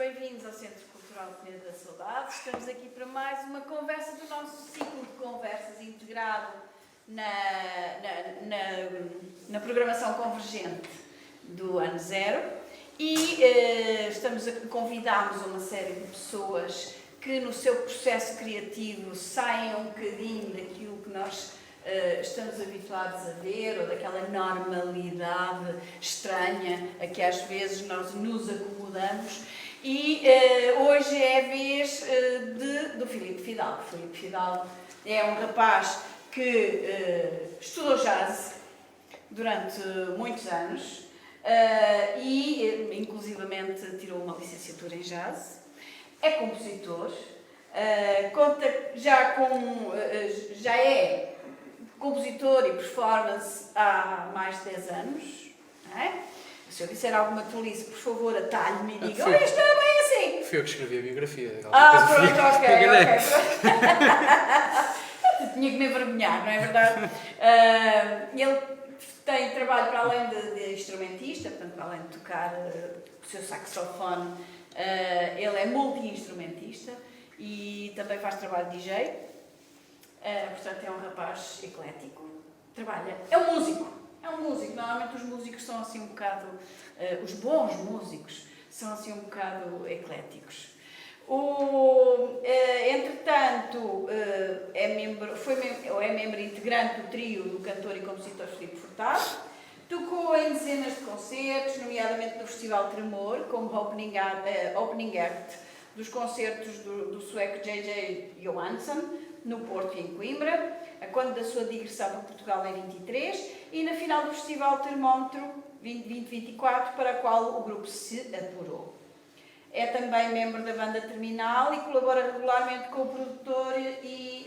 bem-vindos ao Centro Cultural Peneda da Saudade. Estamos aqui para mais uma conversa do nosso ciclo de conversas integrado na programação convergente do ano zero. E convidámos uma série de pessoas que no seu processo criativo saem um bocadinho daquilo que nós estamos habituados a ver, ou daquela normalidade estranha a que às vezes nós nos acomodamos. E hoje é a vez do Filipe Fidalgo. Filipe Fidalgo é um rapaz que estudou jazz durante muitos anos e inclusivamente tirou uma licenciatura em jazz. É compositor, conta já é compositor e performance há mais de 10 anos, não é? Se eu disser alguma tolice, por favor, atalhe-me e diga, olha, isto era bem assim. Fui eu que escrevi a biografia. Pronto, ok. Tinha que me envergonhar, não é verdade? Ele tem trabalho para além de instrumentista, portanto, para além de tocar o seu saxofone, ele é multi-instrumentista e também faz trabalho de DJ. Portanto, é um rapaz eclético. Trabalha. É um músico. Normalmente os músicos são assim um bocado... os bons músicos são assim um bocado ecléticos. Entretanto, é membro integrante do trio do cantor e compositor Filipe Furtado. Tocou em dezenas de concertos, nomeadamente no Festival Tremor, como opening act dos concertos do sueco J.J. Johansson, no Porto e em Coimbra, a quando da sua digressão para Portugal em 23 e na final do Festival Termómetro 2024, para a qual o grupo se apurou. É também membro da banda Terminal e colabora regularmente com o produtor e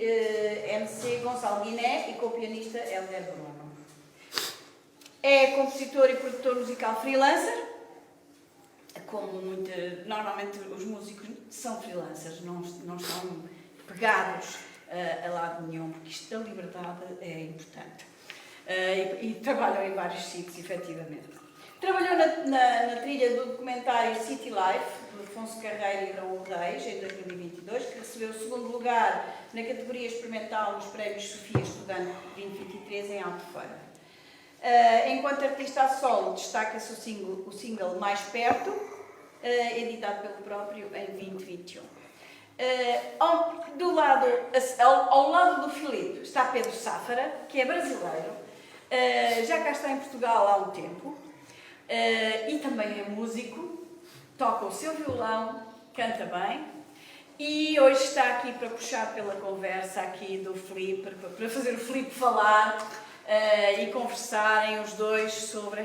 MC Gonçalo Guiné e com o pianista Hélder Bruno. É compositor e produtor musical freelancer, como normalmente os músicos são freelancers, não estão pegados a lado nenhum, porque isto da liberdade é importante. E trabalham em vários sítios, efetivamente. Trabalhou na trilha do documentário City Life, de Afonso Carreira e Raul Reis, em 2022, que recebeu o segundo lugar na categoria experimental nos prémios Sofia Estudante 2023 em Albufeira. Enquanto artista a solo, destaca-se o single Mais Perto, editado pelo próprio em 2021. Ao lado do Filipe está Pedro Sáfara, que é brasileiro, já cá está em Portugal há um tempo, e também é músico, toca o seu violão, canta bem, e hoje está aqui para puxar pela conversa aqui do Filipe, para fazer o Filipe falar e conversarem os dois sobre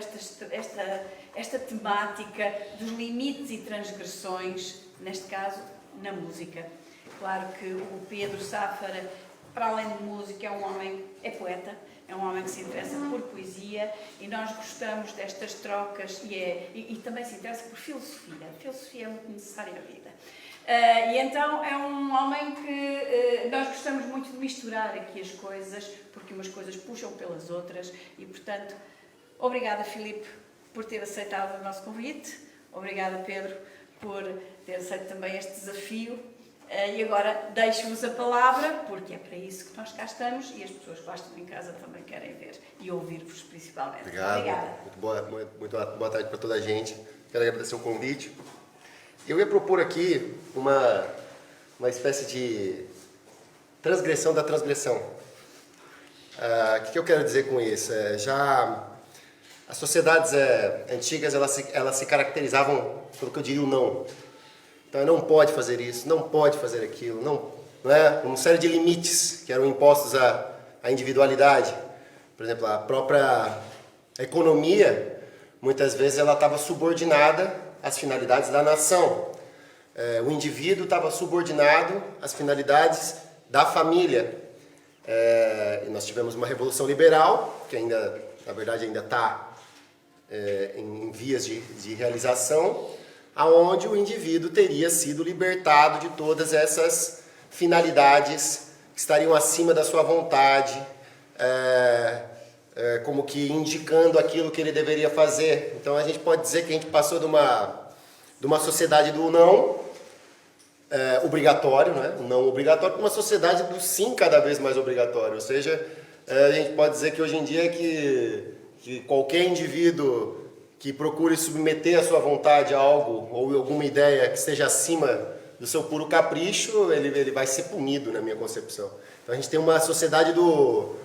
esta temática dos limites e transgressões, neste caso, na música. Claro que o Pedro Sáfara, para além de música, é poeta, é um homem que se interessa por poesia e nós gostamos destas trocas e também se interessa por filosofia. A filosofia é muito necessária na vida. E então é um homem que nós gostamos muito de misturar aqui as coisas, porque umas coisas puxam pelas outras e, portanto, obrigada, Filipe, por ter aceitado o nosso convite. Obrigada, Pedro, por ter aceito também este desafio. E agora deixo-vos a palavra, porque é para isso que nós cá estamos e as pessoas que lá estão em casa também querem ver e ouvir-vos principalmente. Obrigado. Obrigada. Muito boa tarde para toda a gente. Quero agradecer o convite. Eu ia propor aqui uma espécie de transgressão da transgressão. O que eu quero dizer com isso? As sociedades antigas elas se caracterizavam pelo que eu diria o não. Então, não pode fazer isso, não pode fazer aquilo, não é? Uma série de limites que eram impostos à individualidade. Por exemplo, a própria economia, muitas vezes, ela estava subordinada às finalidades da nação. O indivíduo estava subordinado às finalidades da família. E nós tivemos uma revolução liberal, que ainda, na verdade, ainda está em vias de realização, aonde o indivíduo teria sido libertado de todas essas finalidades que estariam acima da sua vontade, como que indicando aquilo que ele deveria fazer. Então a gente pode dizer que a gente passou de de uma sociedade do não obrigatório, né? O não obrigatório, para uma sociedade do sim cada vez mais obrigatório. Ou seja, a gente pode dizer que hoje em dia que qualquer indivíduo que procure submeter a sua vontade a algo ou alguma ideia que esteja acima do seu puro capricho, ele vai ser punido, na minha concepção. Então a gente tem uma sociedade do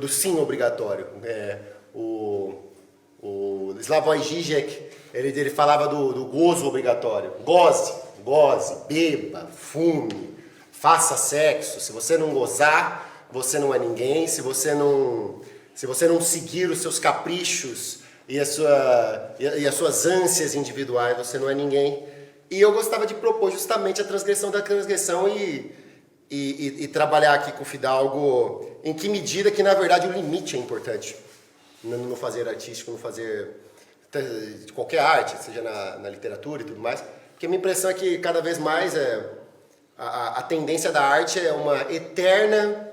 sim obrigatório. O Slavoj Žižek, ele falava do gozo obrigatório. Goze, beba, fume, faça sexo. Se você não gozar, você não é ninguém. Se você não seguir os seus caprichos e as suas ânsias individuais, você não é ninguém. E eu gostava de propor justamente a transgressão da transgressão e trabalhar aqui com o Fidalgo em que medida que, na verdade, o limite é importante no fazer artístico, no fazer de qualquer arte, seja na literatura e tudo mais. Porque a minha impressão é que cada vez mais a tendência da arte é uma eterna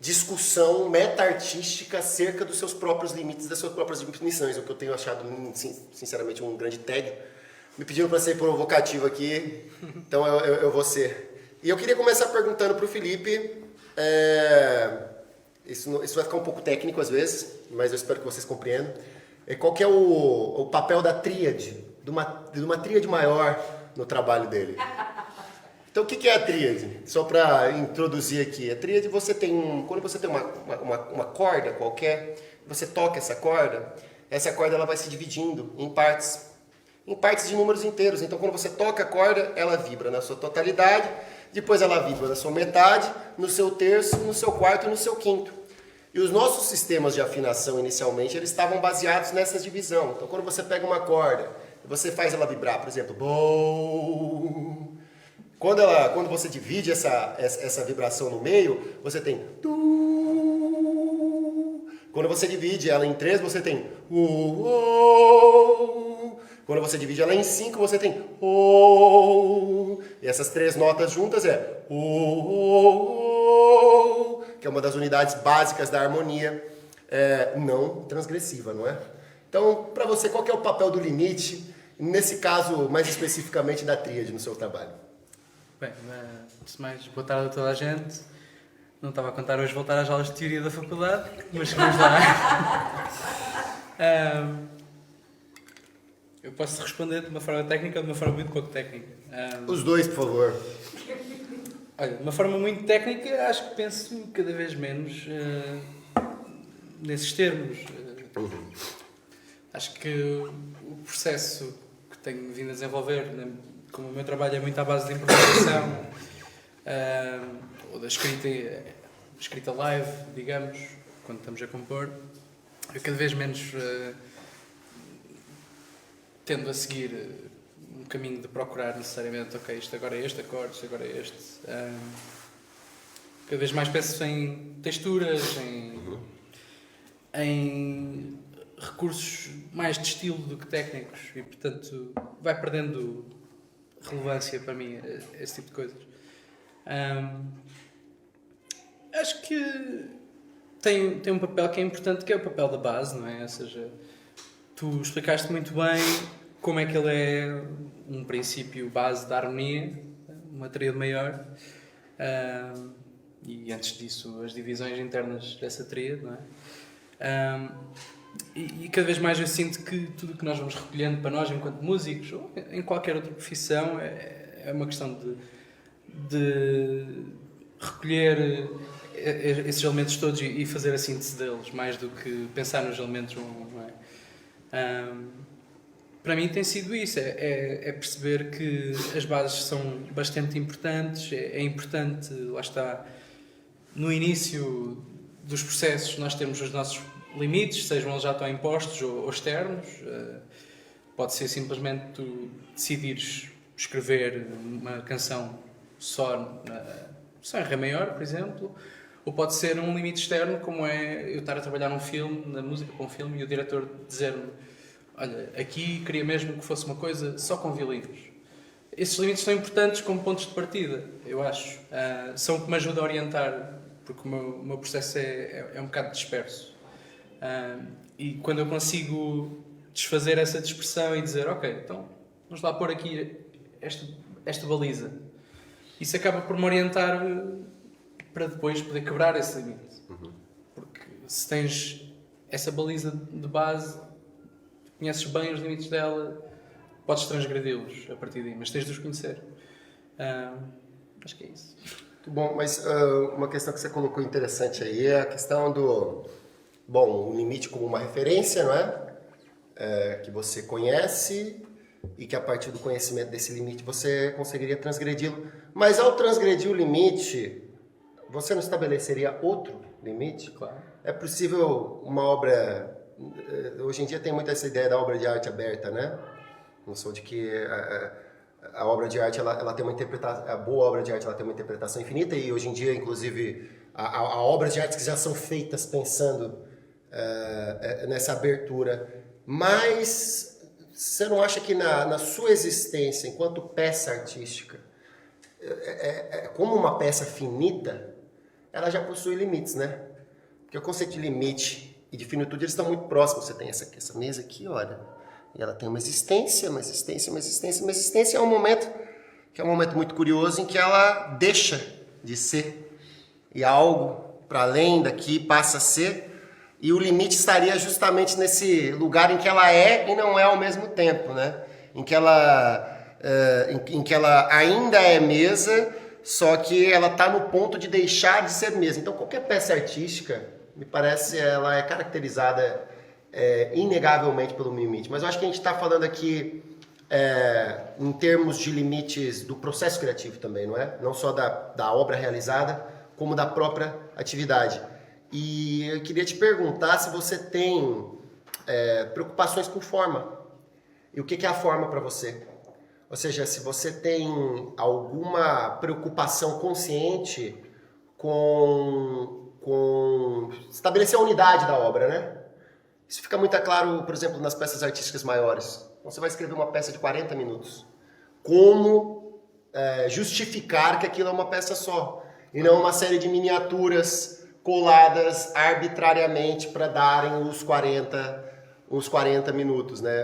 discussão meta-artística acerca dos seus próprios limites, das suas próprias definições, o que eu tenho achado, sinceramente, um grande tédio. Me pediram para ser provocativo aqui, então eu vou ser. E eu queria começar perguntando para o Felipe, isso vai ficar um pouco técnico às vezes, mas eu espero que vocês compreendam. Qual que é o papel da tríade, de uma tríade maior no trabalho dele? Então, o que é a tríade? Só para introduzir aqui. A tríade, quando você tem uma corda qualquer, você toca essa corda ela vai se dividindo em partes de números inteiros. Então, quando você toca a corda, ela vibra na sua totalidade, depois ela vibra na sua metade, no seu terço, no seu quarto e no seu quinto. E os nossos sistemas de afinação, inicialmente, eles estavam baseados nessa divisão. Então, quando você pega uma corda, você faz ela vibrar, por exemplo, Bom. Quando você divide essa vibração no meio, você tem Tu. Quando você divide ela em 3, você tem O. Quando você divide ela em 5, você tem O. E essas 3 notas juntas é O, que é uma das unidades básicas da harmonia não transgressiva, não é? Então, para você, qual que é o papel do limite, nesse caso, mais especificamente da tríade no seu trabalho? Bem, antes de mais, boa tarde a toda a gente. Não estava a contar hoje voltar às aulas de teoria da faculdade, mas vamos lá. Eu posso responder de uma forma técnica ou de uma forma muito pouco técnica. Os dois, por favor. Olha, de uma forma muito técnica, acho que penso cada vez menos nesses termos. Acho que o processo que tenho vindo a desenvolver, como o meu trabalho é muito à base de improvisação, ou da escrita live, digamos, quando estamos a compor, eu cada vez menos tendo a seguir um caminho de procurar necessariamente, ok, isto agora é este acorde, isto agora é este. Cada vez mais penso em texturas, em recursos mais de estilo do que técnicos e, portanto, vai perdendo relevância para mim esse tipo de coisas. Acho que tem um papel que é importante, que é o papel da base, não é? Ou seja, tu explicaste muito bem como é que ele é um princípio base da harmonia, uma tríade maior, e antes disso as divisões internas dessa tríade, não é? E cada vez mais eu sinto que tudo o que nós vamos recolhendo para nós enquanto músicos ou em qualquer outra profissão é uma questão de recolher esses elementos todos e fazer a síntese deles, mais do que pensar nos elementos, não é? Para mim tem sido isso, é perceber que as bases são bastante importantes, é importante, lá está, no início dos processos nós temos os nossos limites, sejam eles já estão impostos ou externos. Pode ser simplesmente tu decidires escrever uma canção só em Ré maior, por exemplo, ou pode ser um limite externo, como é eu estar a trabalhar num filme, na música para um filme, e o diretor dizer-me: olha, aqui queria mesmo que fosse uma coisa só com violinos. Esses limites são importantes como pontos de partida, eu acho. São o que me ajuda a orientar, porque o meu processo é um bocado disperso. E quando eu consigo desfazer essa dispersão e dizer, ok, então vamos lá pôr aqui esta baliza. Isso acaba por me orientar para depois poder quebrar esse limite. Porque se tens essa baliza de base, conheces bem os limites dela, podes transgredi-los a partir daí, mas tens de os conhecer. Acho que é isso. Muito bom, mas uma questão que você colocou interessante aí é a questão do, o limite como uma referência, não é? Que você conhece e que a partir do conhecimento desse limite você conseguiria transgredi-lo. Mas ao transgredir o limite, você não estabeleceria outro limite? Claro. É possível uma obra... Hoje em dia tem muito essa ideia da obra de arte aberta, né? Não sou de que a obra de arte ela tem uma interpretação, a boa obra de arte ela tem uma interpretação infinita e hoje em dia, inclusive, há obras de arte que já são feitas pensando nessa abertura. Mas você não acha que na sua existência, enquanto peça artística, como uma peça finita, ela já possui limites, né? Porque o conceito de limite e de finitude, eles estão muito próximos. Você tem essa mesa aqui, olha, e ela tem uma existência, é um momento que é um momento muito curioso em que ela deixa de ser e algo para além daqui passa a ser, e o limite estaria justamente nesse lugar em que ela é e não é ao mesmo tempo, né? Em que ela ainda é mesa, só que ela está no ponto de deixar de ser mesa. Então qualquer peça artística, me parece, ela é caracterizada inegavelmente pelo limite. Mas eu acho que a gente está falando aqui em termos de limites do processo criativo também, não é? Não só da obra realizada, como da própria atividade. E eu queria te perguntar se você tem preocupações com forma. E o que é a forma para você? Ou seja, se você tem alguma preocupação consciente com estabelecer a unidade da obra, né? Isso fica muito claro, por exemplo, nas peças artísticas maiores. Então, você vai escrever uma peça de 40 minutos. Como justificar que aquilo é uma peça só? E não uma série de miniaturas coladas arbitrariamente para darem os 40 minutos, né?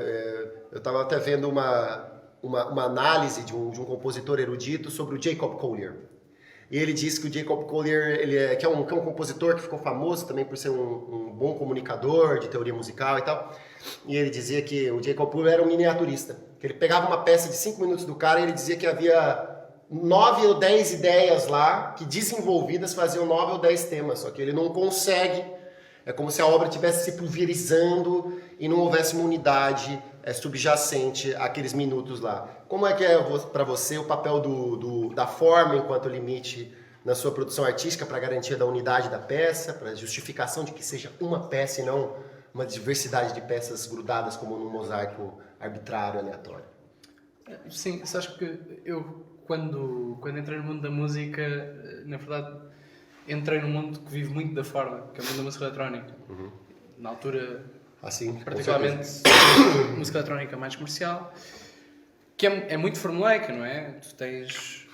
Eu estava até vendo uma análise de um compositor erudito sobre o Jacob Collier. E ele disse que o Jacob Collier, que é um compositor que ficou famoso também por ser um bom comunicador de teoria musical e tal. E ele dizia que o Jacob Collier era um miniaturista. Que ele pegava uma peça de 5 minutos do cara e ele dizia que havia 9 ou 10 ideias lá que desenvolvidas faziam 9 ou 10 temas. Só que ele não consegue. É como se a obra estivesse se pulverizando e não houvesse uma unidade subjacente àqueles minutos lá. Como é que é para você o papel da forma enquanto limite na sua produção artística para garantia da unidade da peça, para justificação de que seja uma peça e não uma diversidade de peças grudadas como num mosaico arbitrário, aleatório? Sim, você acha que eu, quando entrei no mundo da música, na verdade, entrei num mundo que vive muito da forma, que é o mundo da música eletrónica. Na altura... Assim, particularmente música eletrónica mais comercial, que é muito formulaica, não é? Tu tens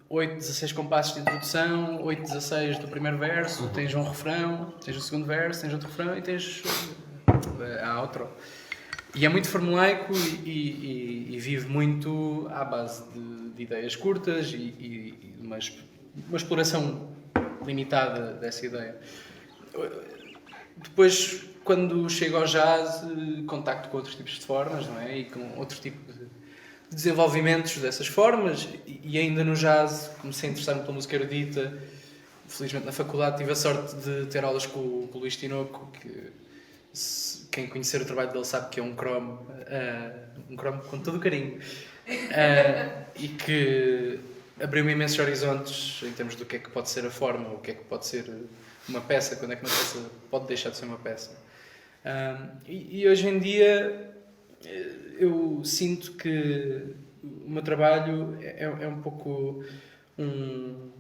8, 16 compassos de introdução, 8, 16 do primeiro verso, tens um refrão, tens o segundo verso, tens outro refrão e tens a outro. E é muito formulaico e vive muito à base de ideias curtas e uma exploração limitada dessa ideia. Depois, quando chego ao jazz, contacto com outros tipos de formas, não é? E com outro tipo de desenvolvimentos dessas formas. E ainda no jazz comecei a interessar-me pela música erudita. Felizmente na faculdade tive a sorte de ter aulas com o Luís Tinoco, que quem conhecer o trabalho dele sabe que é um cromo com todo o carinho. E que abriu-me imensos horizontes em termos do que é que pode ser a forma, o que é que pode ser uma peça, quando é que uma peça pode deixar de ser uma peça. E hoje em dia eu sinto que o meu trabalho é um pouco um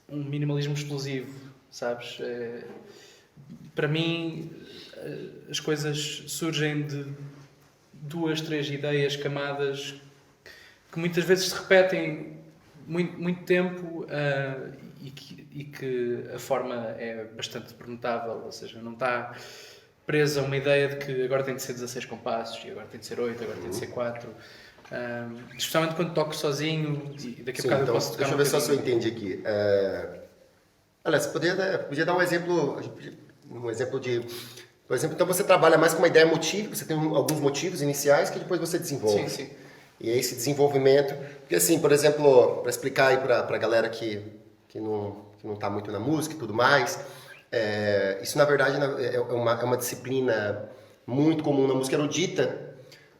minimalismo explosivo, sabes? Para mim as coisas surgem de 2, 3 ideias, camadas que muitas vezes se repetem muito tempo e que a forma é bastante permutável, ou seja, não está presa a uma ideia de que agora tem de ser 16 compassos e agora tem de ser 8, agora tem de ser 4. Especialmente quando toco sozinho e daqui a Sim, bocado então, eu posso tocar deixa eu ver só se eu entendi aqui. Olha, você podia dar um exemplo de... Por exemplo, então você trabalha mais com uma ideia motiva, você tem alguns motivos iniciais que depois você desenvolve. Sim, sim. E é esse desenvolvimento... Porque assim, por exemplo, para explicar aí para a galera que não está muito na música e tudo mais, isso na verdade é uma disciplina muito comum na música erudita.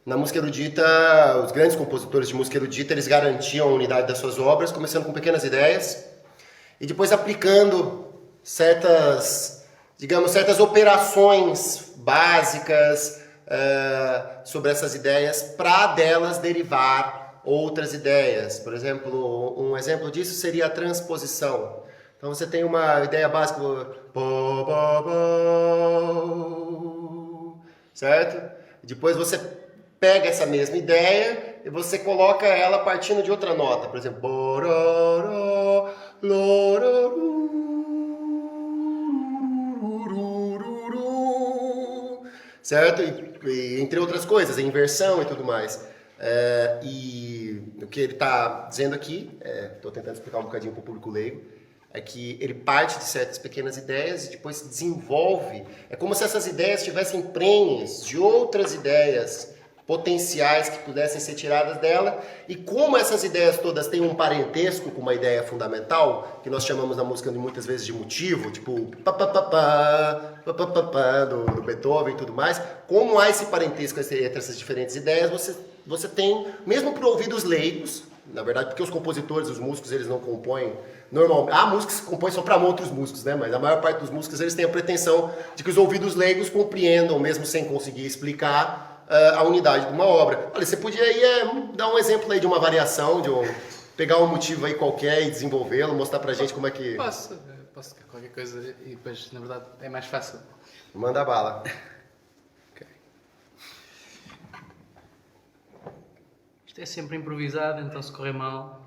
Na música erudita, os grandes compositores de música erudita, eles garantiam a unidade das suas obras, começando com pequenas ideias e depois aplicando certas operações básicas sobre essas ideias para delas derivar outras ideias. Por exemplo, um exemplo disso seria a transposição. Então você tem uma ideia básica do certo? Depois você pega essa mesma ideia e você coloca ela partindo de outra nota. Por exemplo, bororó, lororó, certo? E entre outras coisas, a inversão e tudo mais. E o que ele está dizendo aqui, estou tentando explicar um bocadinho para o público leigo, é que ele parte de certas pequenas ideias e depois se desenvolve. É como se essas ideias tivessem prenhes de outras ideias potenciais que pudessem ser tiradas dela. E como essas ideias todas têm um parentesco com uma ideia fundamental, que nós chamamos na música muitas vezes de motivo, tipo do Beethoven e tudo mais, como há esse parentesco entre essas diferentes ideias, você tem, mesmo para ouvidos leigos, na verdade, porque os compositores, os músicos, eles não compõem normalmente. Há músicos que compõem só para outros músicos, né? Mas a maior parte dos músicos, eles têm a pretensão de que os ouvidos leigos compreendam, mesmo sem conseguir explicar, a unidade de uma obra. Olha, você podia aí dar um exemplo aí de uma variação, pegar um motivo aí qualquer e desenvolvê-lo, mostrar pra gente como é que... Posso tocar qualquer coisa e depois, na verdade, é mais fácil. Manda bala. Okay. Isto é sempre improvisado, então se correr mal...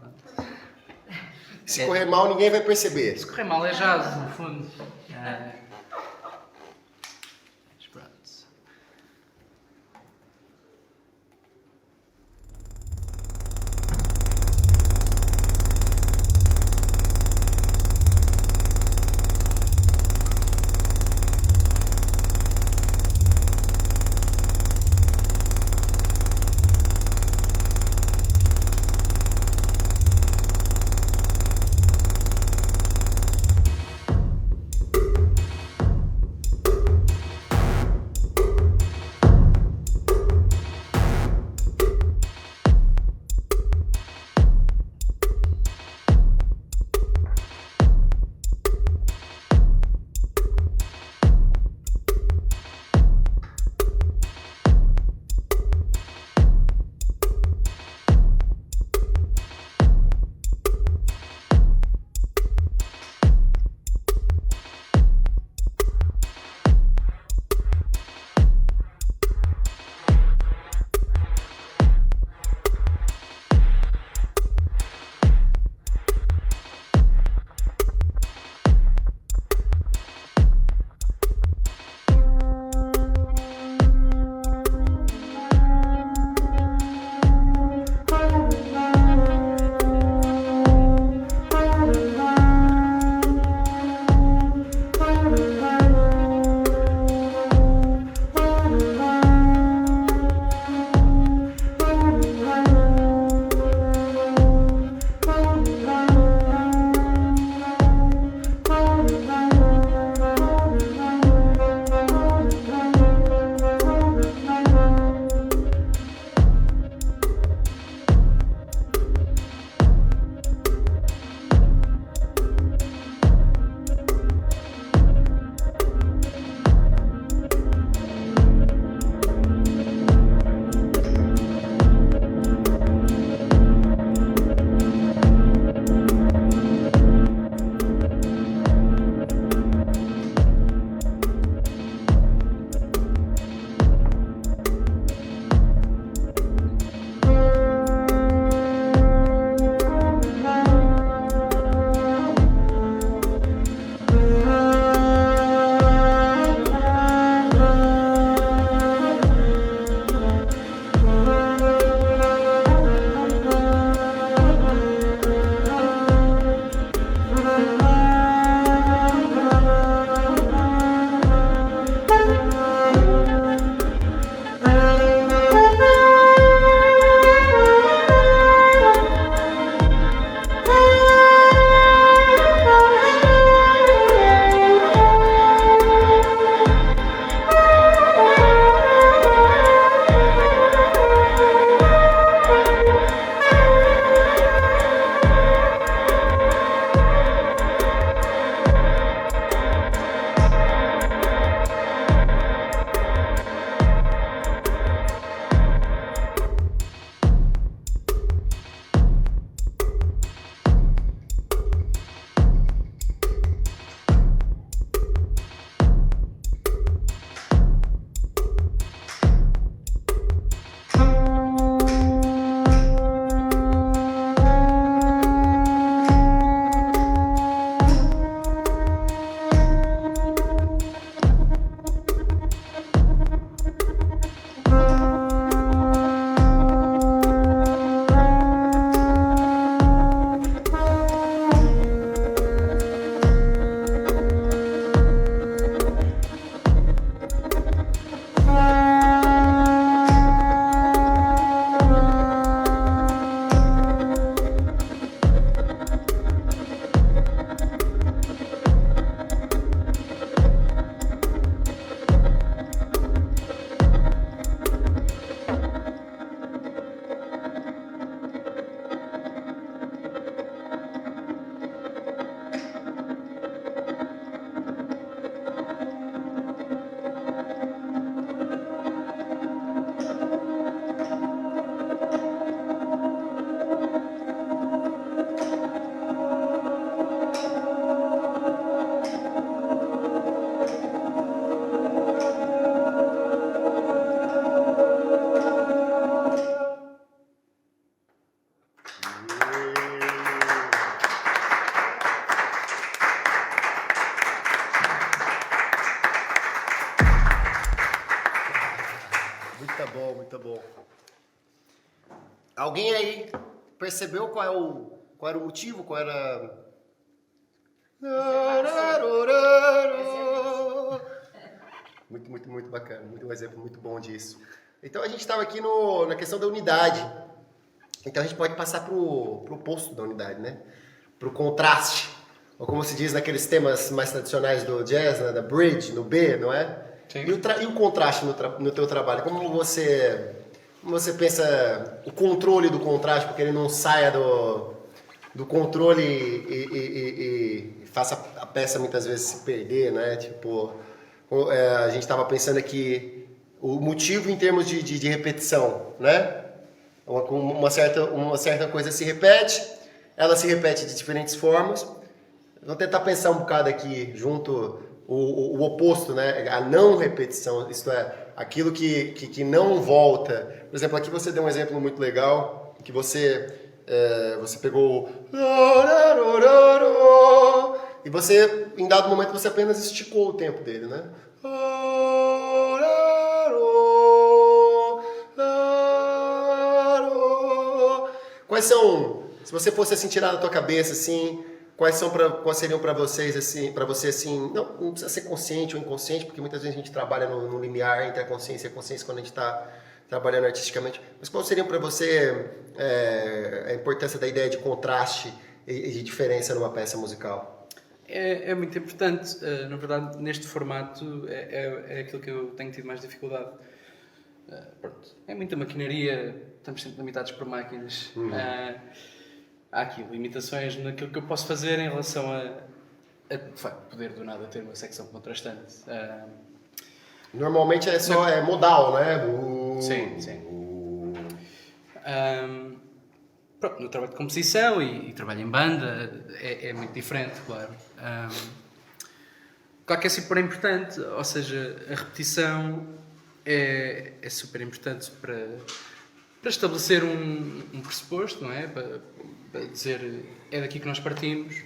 Se correr mal, ninguém vai perceber. Se correr mal é jazz, no fundo. Mas pronto. Muito bom, muito bom. Alguém aí percebeu qual era o motivo? Qual era... Muito, muito, muito bacana. Um exemplo muito bom disso. Então a gente estava aqui na questão da unidade. Então a gente pode passar para o oposto da unidade, né? Para o contraste. Ou como se diz naqueles temas mais tradicionais do jazz, né? Da bridge, no B, não é? Sim. E o contraste no teu trabalho? Como você pensa o controle do contraste, para que ele não saia do controle e faça a peça muitas vezes se perder, né? Tipo, a gente estava pensando aqui o motivo em termos de repetição, né? Uma certa coisa se repete, ela se repete de diferentes formas. Vou tentar pensar um bocado aqui junto o oposto, né? A não repetição, isto é, aquilo que não volta. Por exemplo, aqui você deu um exemplo muito legal, que você pegou e você, em dado momento, você apenas esticou o tempo dele, né? Quais são, se você fosse assim tirar da tua cabeça assim, quais seriam para vocês assim, para você assim, não precisa ser consciente ou inconsciente, porque muitas vezes a gente trabalha no limiar entre a consciência e a consciência quando a gente está trabalhando artisticamente. Mas qual seriam para você a importância da ideia de contraste e de diferença numa peça musical? É muito importante. Na verdade, neste formato é aquilo que eu tenho tido mais dificuldade. Pronto, é muita maquinaria, estamos sempre limitados por máquinas. Há aqui limitações naquilo que eu posso fazer em relação a de facto, poder do nada ter uma secção contrastante. Normalmente é modal, né? Sim. Pronto, no trabalho de composição e trabalho em banda é muito diferente, claro. Claro que é super importante, ou seja, a repetição é super importante para estabelecer um pressuposto, não é? Para dizer é daqui que nós partimos,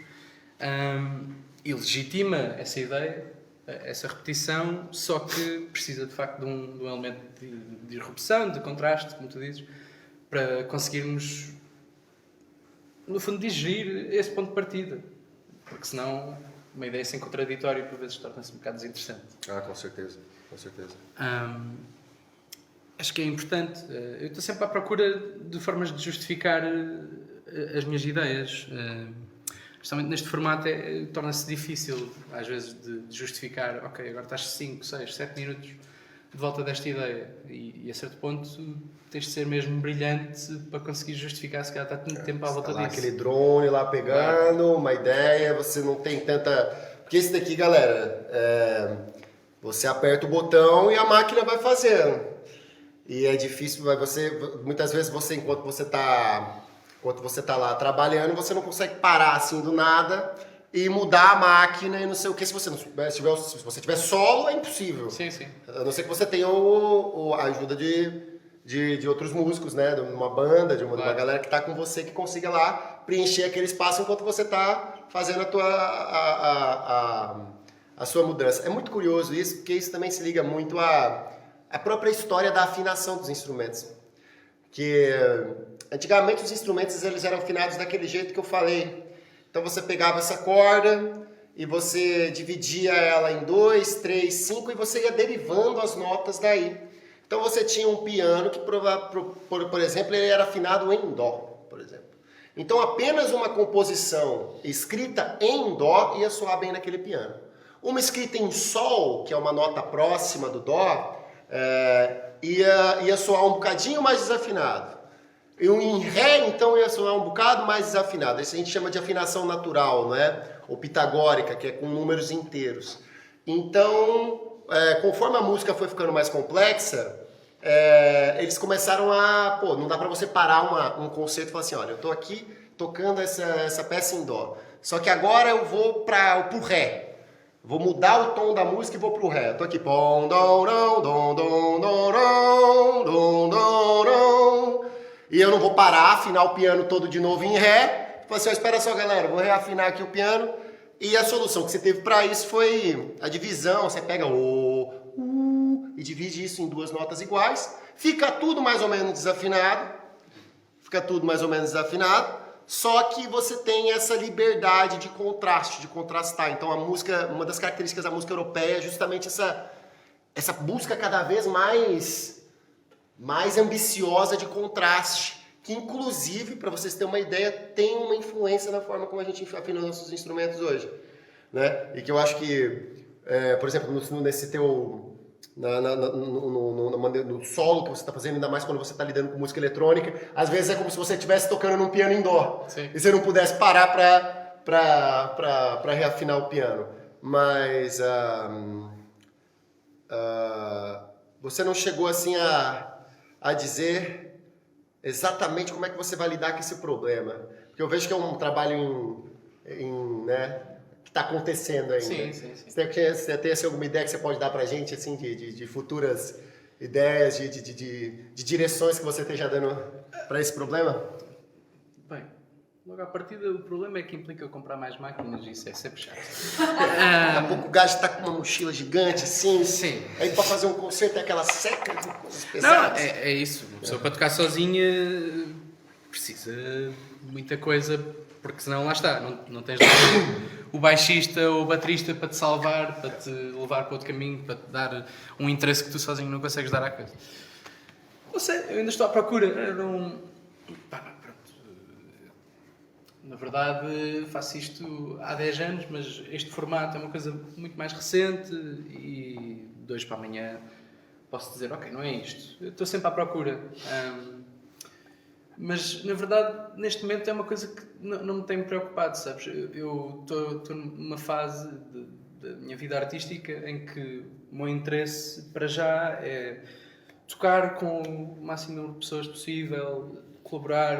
e legitima essa ideia, essa repetição, só que precisa de facto de um elemento de disrupção, de contraste, como tu dizes, para conseguirmos, no fundo, digerir esse ponto de partida, porque senão uma ideia sem contraditório por vezes torna-se um bocado desinteressante. Com certeza. Acho que é importante. Eu estou sempre à procura de formas de justificar as minhas ideias. Justamente neste formato torna-se difícil, às vezes, de justificar, ok, agora estás 5, 6, 7 minutos de volta desta ideia. E a certo ponto tens de ser mesmo brilhante para conseguir justificar se calhar está tanto tempo à volta disso. Aquele drone lá pegando, uma ideia, você não tem tanta... Porque esse daqui, galera, você aperta o botão e a máquina vai fazendo. E é difícil, muitas vezes enquanto você está lá trabalhando, você não consegue parar assim do nada e mudar a máquina e não sei o que. Se você tiver solo, é impossível. Sim. A não ser que você tenha a ajuda de outros músicos, né? De uma banda, de uma galera que está com você, que consiga lá preencher aquele espaço enquanto você está fazendo a sua mudança. É muito curioso isso, porque isso também se liga muito à própria história da afinação dos instrumentos. Que antigamente os instrumentos eles eram afinados daquele jeito que eu falei. Então você pegava essa corda e você dividia ela em 2, 3, 5 e você ia derivando as notas daí. Então você tinha um piano que, por exemplo, ele era afinado em dó, por exemplo. Então apenas uma composição escrita em dó ia soar bem naquele piano. Uma escrita em sol, que é uma nota próxima do dó, ia soar um bocadinho mais desafinado. E um em ré, então, ia soar um bocado mais desafinado. Isso a gente chama de afinação natural, não é? Ou pitagórica, que é com números inteiros. Então, conforme a música foi ficando mais complexa, eles começaram a... não dá para você parar um concerto e falar assim, olha, eu estou aqui tocando essa peça em dó. Só que agora eu vou pro ré. Vou mudar o tom da música e vou pro ré. Eu tô aqui. E eu não vou parar, afinar o piano todo de novo em ré. Falei assim, espera só, galera, vou reafinar aqui o piano. E a solução que você teve para isso foi a divisão. Você pega o, e divide isso em 2 notas iguais, fica tudo mais ou menos desafinado, só que você tem essa liberdade de contraste, de contrastar. Então a música, uma das características da música europeia é justamente essa busca cada vez mais ambiciosa de contraste, que inclusive, para vocês terem uma ideia, tem uma influência na forma como a gente afina os nossos instrumentos hoje, né? E que eu acho que, por exemplo, nesse teu no solo que você está fazendo, ainda mais quando você está lidando com música eletrônica, às vezes é como se você estivesse tocando num piano em dó. Sim. E você não pudesse parar para reafinar o piano. Mas você não chegou assim a dizer exatamente como é que você vai lidar com esse problema. Porque eu vejo que é um trabalho né, que está acontecendo ainda. Sim. Você tem assim, alguma ideia que você pode dar para a gente assim, de futuras ideias, de direções que você esteja dando para esse problema? Bem, logo à partida o problema é que implica comprar mais máquinas e isso é sempre chato. Daqui a pouco o gajo está com uma mochila gigante assim. Sim. Aí para fazer um concerto é aquela seca de coisas pesadas. Não, é isso. Uma pessoa para tocar sozinha precisa de muita coisa, porque senão lá está, não tens o baixista ou o baterista para te salvar, para te levar para outro caminho, para te dar um interesse que tu sozinho não consegues dar à coisa. Não sei, eu ainda estou à procura. Na verdade, faço isto há 10 anos, mas este formato é uma coisa muito mais recente e de hoje para amanhã posso dizer, ok, não é isto. Eu estou sempre à procura. Mas, na verdade, neste momento é uma coisa que não me tem preocupado, sabes? Eu estou numa fase da minha vida artística em que o meu interesse, para já, é tocar com o máximo número de pessoas possível, colaborar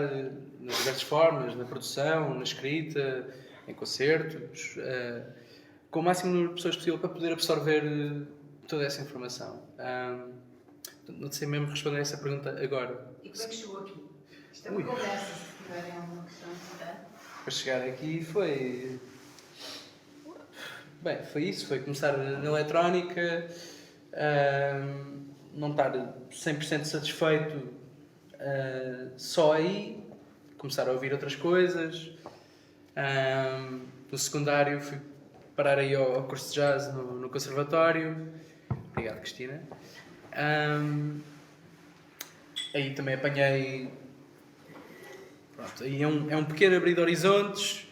nas diversas formas, na produção, na escrita, em concertos, com o máximo número de pessoas possível para poder absorver toda essa informação. Não sei mesmo responder a essa pergunta agora. E como é que chegou aqui? Isto é uma conversa, se tiverem alguma questão. Para chegar aqui foi... Bem, foi isso, foi começar na eletrónica, não estar 100% satisfeito só aí, começar a ouvir outras coisas. No secundário fui parar aí ao curso de jazz no conservatório. Obrigado, Cristina. Aí também apanhei... Pronto, aí é um pequeno abrir de horizontes,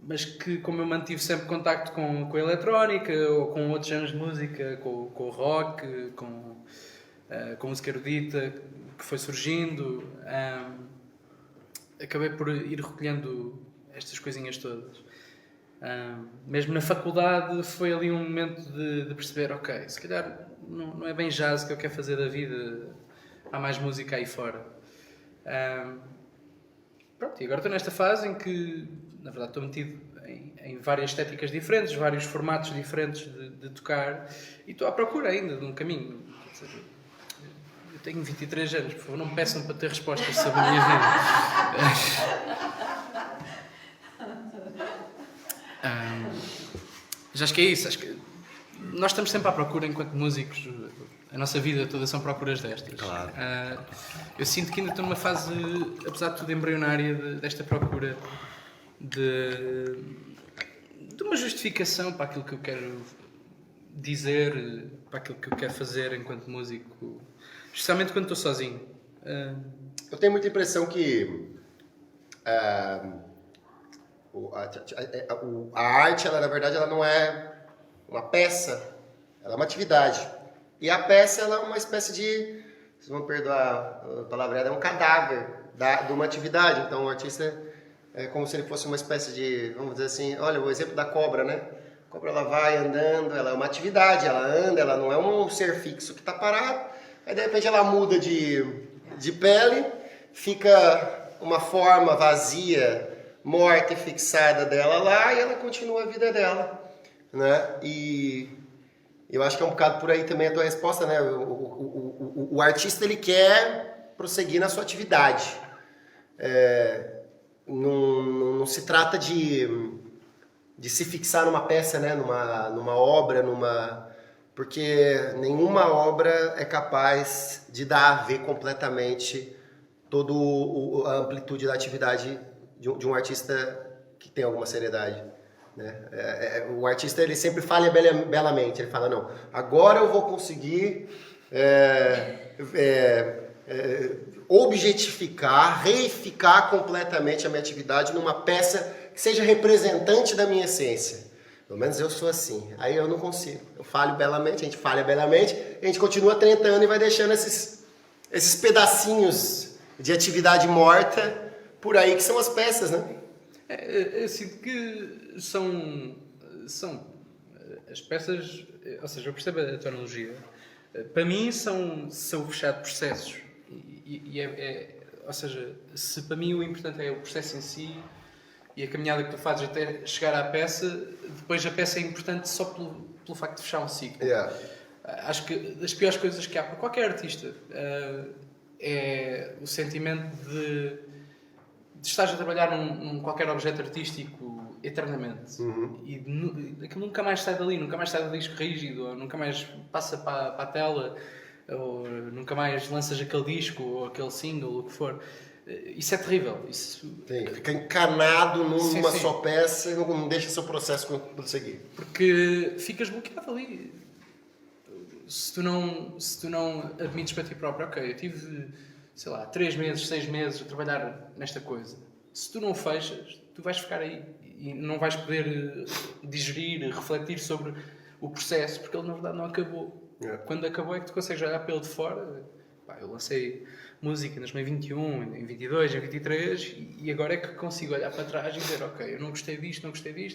mas que, como eu mantive sempre contacto com a eletrónica ou com outros géneros de música, com o rock, com a música erudita que foi surgindo, acabei por ir recolhendo estas coisinhas todas. Mesmo na faculdade foi ali um momento de perceber, ok, se calhar não é bem jazz que eu quero fazer da vida, há mais música aí fora. Pronto, e agora estou nesta fase em que, na verdade, estou metido em várias estéticas diferentes, vários formatos diferentes de tocar, e estou à procura ainda de um caminho. Quer dizer, eu tenho 23 anos, por favor, não me peçam para ter respostas sobre a minha vida. Já acho que é isso, acho que nós estamos sempre à procura enquanto músicos. A nossa vida toda são procuras destas. Claro. Eu sinto que ainda estou numa fase, apesar de tudo, embrionária desta procura de uma justificação para aquilo que eu quero dizer, para aquilo que eu quero fazer enquanto músico, especialmente quando estou sozinho. Eu tenho muita impressão que a arte, ela, na verdade, ela não é uma peça, ela é uma atividade. E a peça, ela é uma espécie de, vocês vão perdoar a palavreada, é um cadáver de uma atividade. Então o artista é como se ele fosse uma espécie de, vamos dizer assim, olha o exemplo da cobra, né? A cobra, ela vai andando, ela é uma atividade, ela anda, ela não é um ser fixo que está parado. Aí de repente ela muda de pele, fica uma forma vazia, morta e fixada dela lá, e ela continua a vida dela, né? E eu acho que é um bocado por aí também a tua resposta, né? O artista, ele quer prosseguir na sua atividade. Não se trata de se fixar numa peça, né? Numa obra, porque nenhuma obra é capaz de dar a ver completamente toda a amplitude da atividade de um artista que tem alguma seriedade. Né? O artista ele sempre falha belamente, ele fala, não, agora eu vou conseguir objetificar, reificar completamente a minha atividade numa peça que seja representante da minha essência. Pelo menos eu sou assim. Aí eu não consigo. Eu falho belamente, a gente falha belamente, a gente continua tentando e vai deixando esses pedacinhos de atividade morta por aí, que são as peças, né? Eu sinto que são as peças, ou seja, eu percebo a tua analogia. Para mim são o fechado de processos. Ou seja, se para mim o importante é o processo em si e a caminhada que tu fazes até chegar à peça, depois a peça é importante só pelo facto de fechar um ciclo. Yeah. Acho que das piores coisas que há para qualquer artista é o sentimento de estás a trabalhar num qualquer objeto artístico eternamente. E aquilo nunca mais sai dali, nunca mais sai do disco rígido, ou nunca mais passa para a tela, ou nunca mais lanças aquele disco ou aquele single, o que for. Isso é terrível. Isso... Sim, fica encanado numa sim. só peça e não deixa seu processo prosseguir. Porque ficas bloqueado ali. Se tu não admites para ti próprio, ok, eu tive, sei lá, 3 meses, 6 meses a trabalhar nesta coisa. Se tu não fechas, tu vais ficar aí e não vais poder digerir, refletir sobre o processo, porque ele na verdade não acabou. Quando acabou é que tu consegues olhar para ele de fora. Pá, eu lancei música em 2021, em 22, em 23 e agora é que consigo olhar para trás e dizer, ok, eu não gostei disto,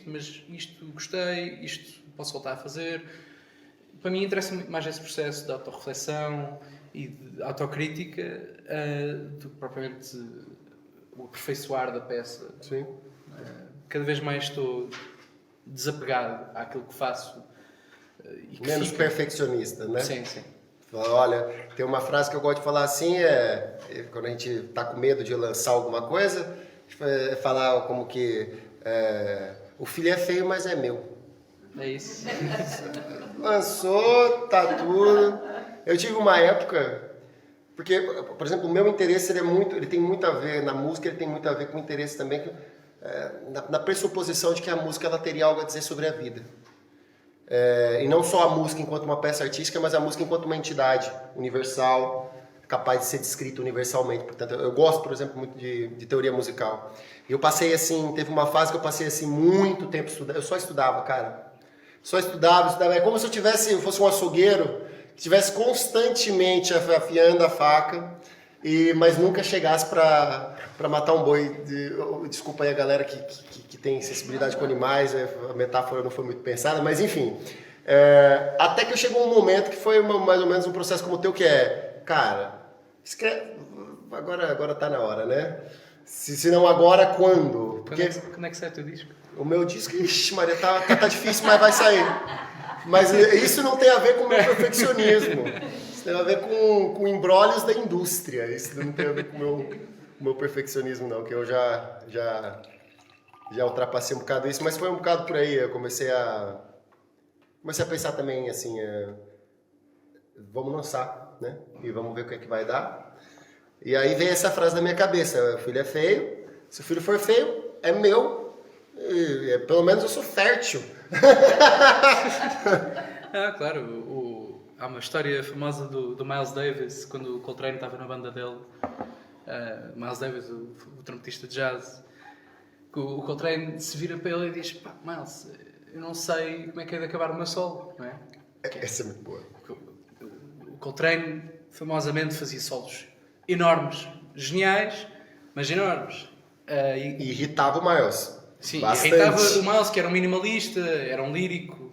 mas isto gostei, isto posso voltar a fazer. Para mim interessa muito mais esse processo de autorreflexão e de autocrítica do que propriamente o aperfeiçoar da peça. Sim. Cada vez mais estou desapegado àquilo que faço. E que Menos fica... perfeccionista, né? Sim, sim. Olha, tem uma frase que eu gosto de falar assim, quando a gente está com medo de lançar alguma coisa, falar como que o filho é feio, mas é meu. É isso. Lançou, tá tudo. Eu tive uma época, porque, por exemplo, o meu interesse ele tem muito a ver na música, ele tem muito a ver com o interesse também na pressuposição de que a música ela teria algo a dizer sobre a vida. E não só a música enquanto uma peça artística, mas a música enquanto uma entidade universal, capaz de ser descrita universalmente. Portanto, eu gosto, por exemplo, muito de teoria musical. E eu passei assim, teve uma fase que eu passei assim muito tempo estudando. Eu só estudava, cara. Só estudava. É como se eu fosse um açougueiro que estivesse constantemente afiando a faca, mas nunca chegasse para matar um boi. Desculpa aí a galera que tem sensibilidade com animais, a metáfora não foi muito pensada, mas enfim. Até que chegou um momento que foi mais ou menos um processo como o teu, que cara, escreve, agora tá na hora, né? Se não agora, quando? Porque... Quando é que sai o teu disco? O meu disco, ixi, Maria, tá difícil, mas vai sair. Mas isso não tem a ver com o meu perfeccionismo. Isso tem a ver com embrólios da indústria. Isso não tem a ver com o meu perfeccionismo, não, que eu já ultrapassei um bocado isso, mas foi um bocado por aí. Eu comecei a pensar também, assim, vamos lançar, né? E vamos ver o que é que vai dar. E aí veio essa frase na minha cabeça: o filho é feio, se o filho for feio, é meu. Pelo menos eu sou fértil. Claro. Há uma história famosa do Miles Davis, quando o Coltrane estava na banda dele. Miles Davis, o trompetista de jazz. O Coltrane se vira para ele e diz: pá, Miles, eu não sei como é que é de acabar o meu solo, não é? Essa é muito boa. O Coltrane famosamente fazia solos enormes, geniais, mas enormes. E irritava o Miles. Sim, bastante. irritava o Miles, que era um minimalista, era um lírico,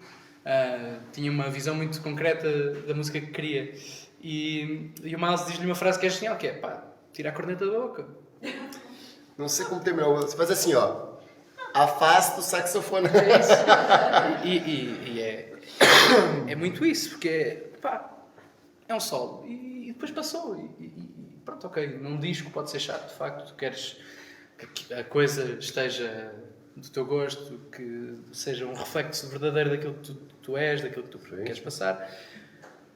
tinha uma visão muito concreta da música que queria. E o Miles diz-lhe uma frase que é genial, que é: pá, tira a corneta da boca. Não sei como terminou. Você faz assim, ó. Afasta o saxofone. É isso. É muito isso, porque pá, é um solo. E depois passou. E pronto, ok. Num disco pode ser chato, de facto. Tu queres que a coisa esteja do teu gosto, que seja um reflexo verdadeiro daquilo que tu és, daquilo que tu queres passar.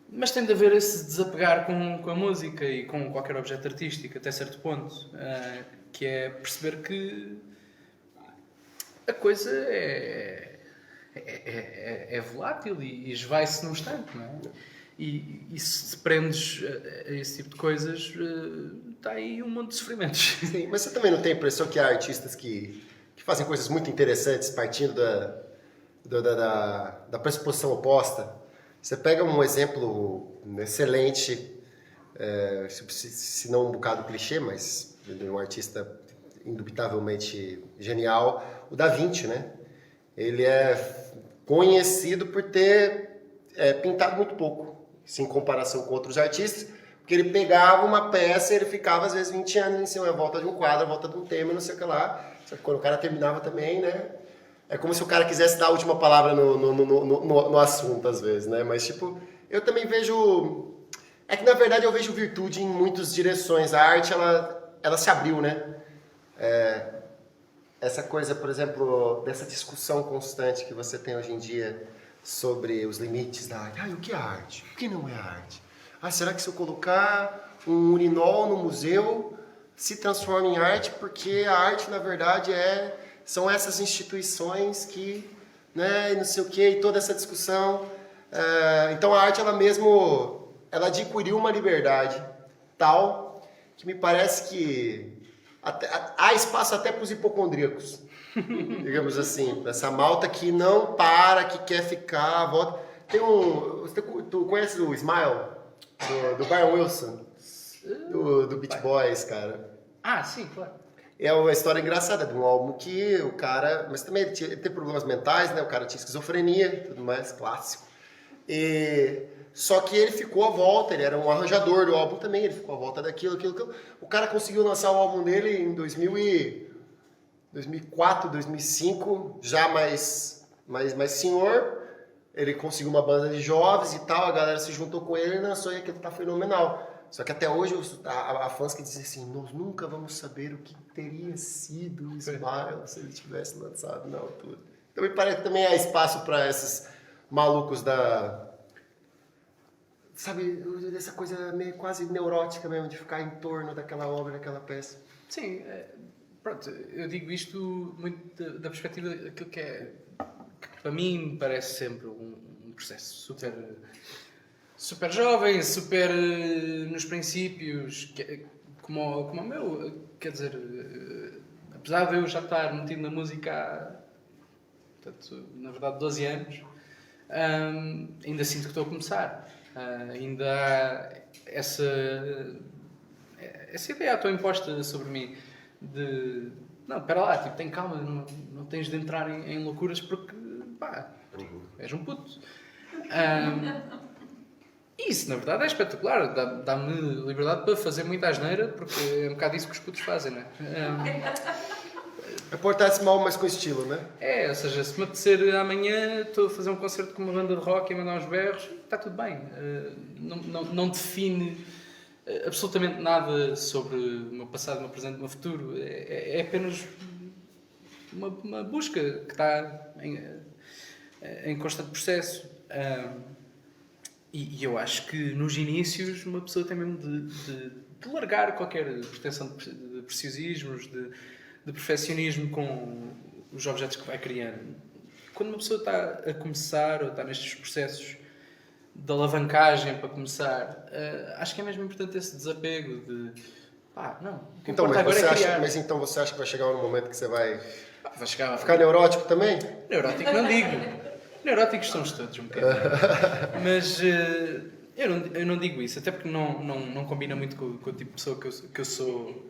Mas tem de haver esse desapegar com a música e com qualquer objeto artístico, até certo ponto, que é perceber que a coisa é volátil e esvai-se num instante, não é? E se prendes a esse tipo de coisas, está aí um monte de sofrimentos. Sim, mas você também não tem a impressão que há artistas que fazem coisas muito interessantes partindo da pressuposição oposta? Você pega um exemplo excelente, se não um bocado clichê, mas de um artista indubitavelmente genial, o Da Vinci, né? Ele é conhecido por ter pintado muito pouco, em comparação com outros artistas, porque ele pegava uma peça e ele ficava às vezes 20 anos em cima, a volta de um quadro, a volta de um tema, não sei o que lá. Só que quando o cara terminava também, né? É como se o cara quisesse dar a última palavra no assunto, às vezes, né? Mas, tipo, eu também vejo... É que, na verdade, eu vejo virtude em muitas direções. A arte, ela se abriu, né? Essa coisa, por exemplo, dessa discussão constante que você tem hoje em dia sobre os limites da arte. O que é arte? O que não é arte? Será que se eu colocar um urinol no museu se transforma em arte? Porque a arte, na verdade, são essas instituições que, né, não sei o que, e toda essa discussão. Então a arte, ela adquiriu uma liberdade tal que me parece que há espaço até para os hipocondríacos, digamos assim, essa malta que não para, que quer ficar, volta. Tu conhece o Smile, do Brian Wilson, do Beach Boys, cara? Sim, claro. É uma história engraçada de um álbum que o cara... Mas também ele teve problemas mentais, né? O cara tinha esquizofrenia e tudo mais, clássico. Só que ele ficou à volta, ele era um arranjador do álbum também, ele ficou à volta daquilo. O cara conseguiu lançar o álbum dele em 2004, 2005, já mais senhor. Ele conseguiu uma banda de jovens e tal, a galera se juntou com ele e lançou, e aquilo tá fenomenal. Só que até hoje há fãs que dizem assim, nós nunca vamos saber o que teria sido o Smile se ele tivesse lançado na altura. Então me parece que também há espaço para esses malucos sabe, dessa coisa meio quase neurótica mesmo, de ficar em torno daquela obra, daquela peça. Sim, pronto, eu digo isto muito da perspectiva daquilo que para mim me parece sempre um processo super jovem, super nos princípios, como o meu. Quer dizer, apesar de eu já estar metido na música há, portanto, na verdade, 12 anos, ainda sinto que estou a começar. Ainda há essa ideia tão imposta sobre mim de... Não, espera lá, tem calma, não tens de entrar em loucuras porque, és um puto. Isso, na verdade, é espetacular. Dá-me liberdade para fazer muita asneira, porque é um bocado isso que os putos fazem, não é? É portar-se mal, mas com estilo, né? Ou seja, se me apetecer amanhã, estou a fazer um concerto com uma banda de rock e a mandar uns berros, está tudo bem. Não define absolutamente nada sobre o meu passado, o meu presente, o meu futuro. É apenas uma busca que está em constante processo. E eu acho que nos inícios uma pessoa tem mesmo de largar qualquer pretensão de preciosismos, de perfeccionismo com os objetos que vai criando. Quando uma pessoa está a começar ou está nestes processos de alavancagem para começar, acho que é mesmo importante esse desapego de não, o que importa agora é criar. Mas então você acha que vai chegar um momento que você vai chegar ficar neurótico também? Neurótico não digo. Neuróticos somos todos um bocadinho. Mas eu não digo isso, até porque não combina muito com o tipo de pessoa que eu sou,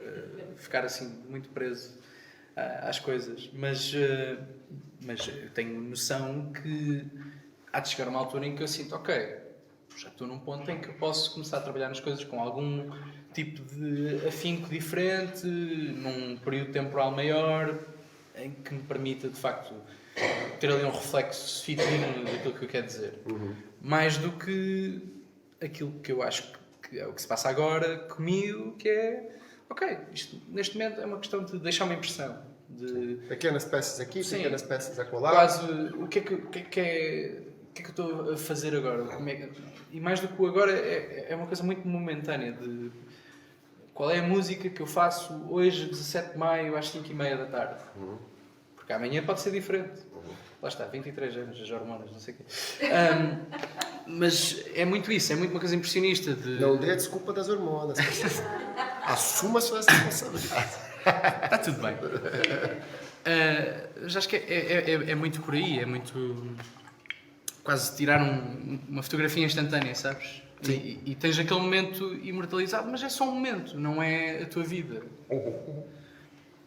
ficar assim muito preso às coisas. Mas eu tenho noção que há de chegar uma altura em que eu sinto, ok, já estou num ponto em que eu posso começar a trabalhar nas coisas com algum tipo de afinco diferente, num período temporal maior, em que me permita, de facto, ter ali um reflexo fidedigno daquilo que eu quero dizer. Mais do que aquilo que eu acho que é o que se passa agora comigo, que é, ok, isto neste momento é uma questão de deixar uma impressão. Pequenas peças aqui, Sim. pequenas peças acolá. Quase, o que é que eu estou a fazer agora? E mais do que o agora, é uma coisa muito momentânea de qual é a música que eu faço hoje, 17 de maio, às 5h30 da tarde. Porque amanhã pode ser diferente. Lá está, 23 anos, as hormonas, não sei o quê. Mas é muito isso, é muito uma coisa impressionista de... Não dê a desculpa das hormonas. Assuma a sua responsabilidade. Está tudo bem. Já acho que é muito por aí, é muito... Quase tirar uma fotografia instantânea, sabes? E tens aquele momento imortalizado, mas é só um momento, não é a tua vida.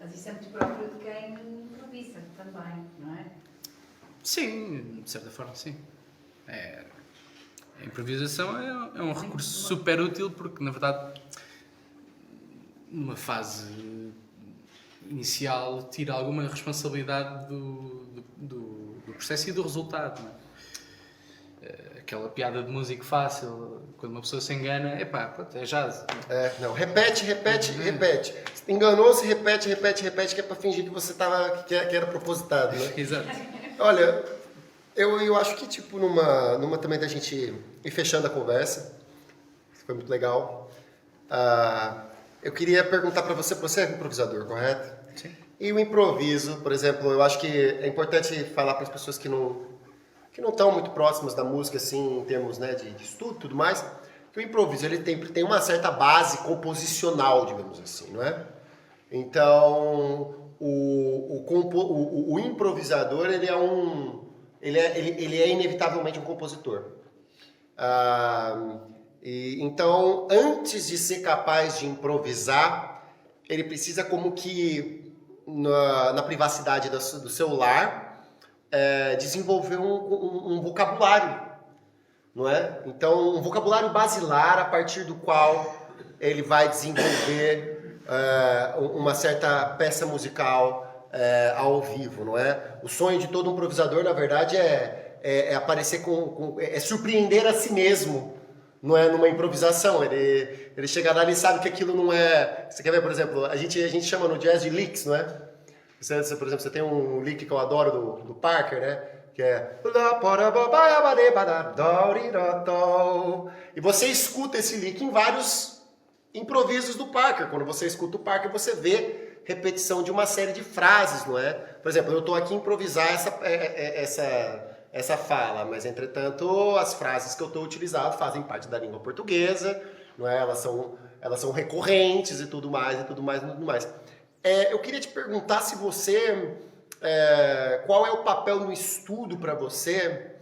Mas isso é muito próprio de quem improvisa também, não é? Sim, de certa forma, sim. A improvisação é um recurso super útil porque, na verdade, numa fase inicial, tira alguma responsabilidade do processo e do resultado. Não é? Aquela piada de músico fácil, quando uma pessoa se engana, pronto, é jazz. Não, repete. Enganou-se, repete, que é para fingir que você que era propositado, né? Exato. Olha, eu acho que, tipo, numa também da gente ir fechando a conversa, foi muito legal. Eu queria perguntar para você é improvisador, correto? Sim. E o improviso, por exemplo, eu acho que é importante falar para as pessoas que não estão muito próximas da música, assim, em termos, né, de estudo e tudo mais, que o improviso ele tem uma certa base composicional, digamos assim, não é? Então, o improvisador, ele é inevitavelmente um compositor. Então, antes de ser capaz de improvisar, ele precisa como que, na privacidade do seu lar, desenvolver um vocabulário, não é? Então, um vocabulário basilar a partir do qual ele vai desenvolver uma certa peça musical ao vivo, não é? O sonho de todo improvisador, na verdade, é aparecer é surpreender a si mesmo, não é? Numa improvisação. Ele chega lá e sabe que aquilo não é... Você quer ver, por exemplo, a gente chama no jazz de licks, não é? Por exemplo, você tem um lick que eu adoro do Parker, né? Que é... E você escuta esse lick em vários improvisos do Parker. Quando você escuta o Parker, você vê repetição de uma série de frases, não é? Por exemplo, eu estou aqui a improvisar essa fala, mas, entretanto, as frases que eu estou utilizando fazem parte da língua portuguesa, não é? Elas são recorrentes e tudo mais. Eu queria te perguntar se você... qual é o papel no estudo para você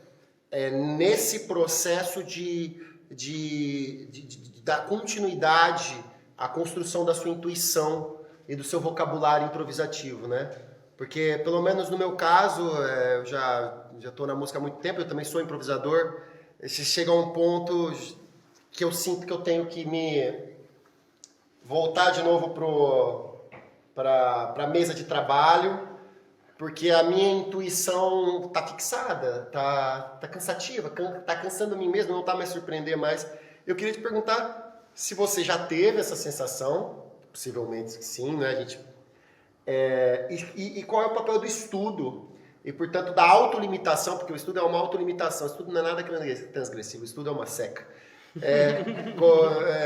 nesse processo da continuidade, a construção da sua intuição e do seu vocabulário improvisativo, né? Porque, pelo menos no meu caso, eu já estou na música há muito tempo, eu também sou improvisador. Chega a um ponto que eu sinto que eu tenho que me voltar de novo para a mesa de trabalho, porque a minha intuição está fixada, está cansativa, está cansando a mim mesmo, não está mais surpreender mais. Eu queria te perguntar se você já teve essa sensação, possivelmente sim, né? E qual é o papel do estudo e, portanto, da autolimitação, porque o estudo é uma autolimitação, o estudo não é nada transgressivo, o estudo é uma seca.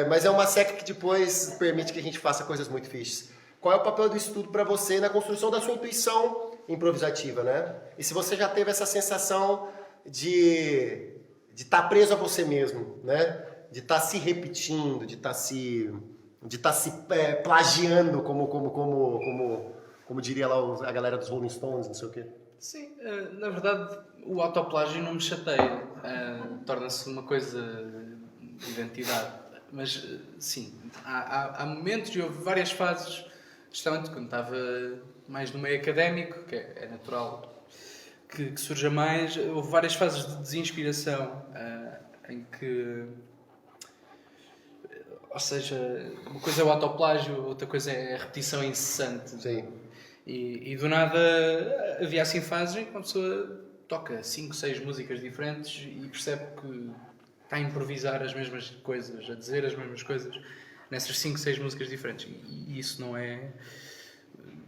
Mas é uma seca que depois permite que a gente faça coisas muito fiches. Qual é o papel do estudo para você na construção da sua intuição improvisativa, né? E se você já teve essa sensação de estar preso a você mesmo, né? De estar se repetindo, de estar se plagiando, como diria lá a galera dos Rolling Stones, não sei o quê. Sim, na verdade, o autoplágio não me chateia. Torna-se uma coisa de identidade. Mas, sim, há momentos e houve várias fases, justamente quando estava mais no meio académico, que é natural que surja mais, houve várias fases de desinspiração em que... Ou seja, uma coisa é o autoplágio, outra coisa é a repetição incessante. Sim. E do nada havia assim fases em que uma pessoa toca 5, 6 músicas diferentes e percebe que está a improvisar as mesmas coisas, a dizer as mesmas coisas nessas 5, 6 músicas diferentes. E isso não é...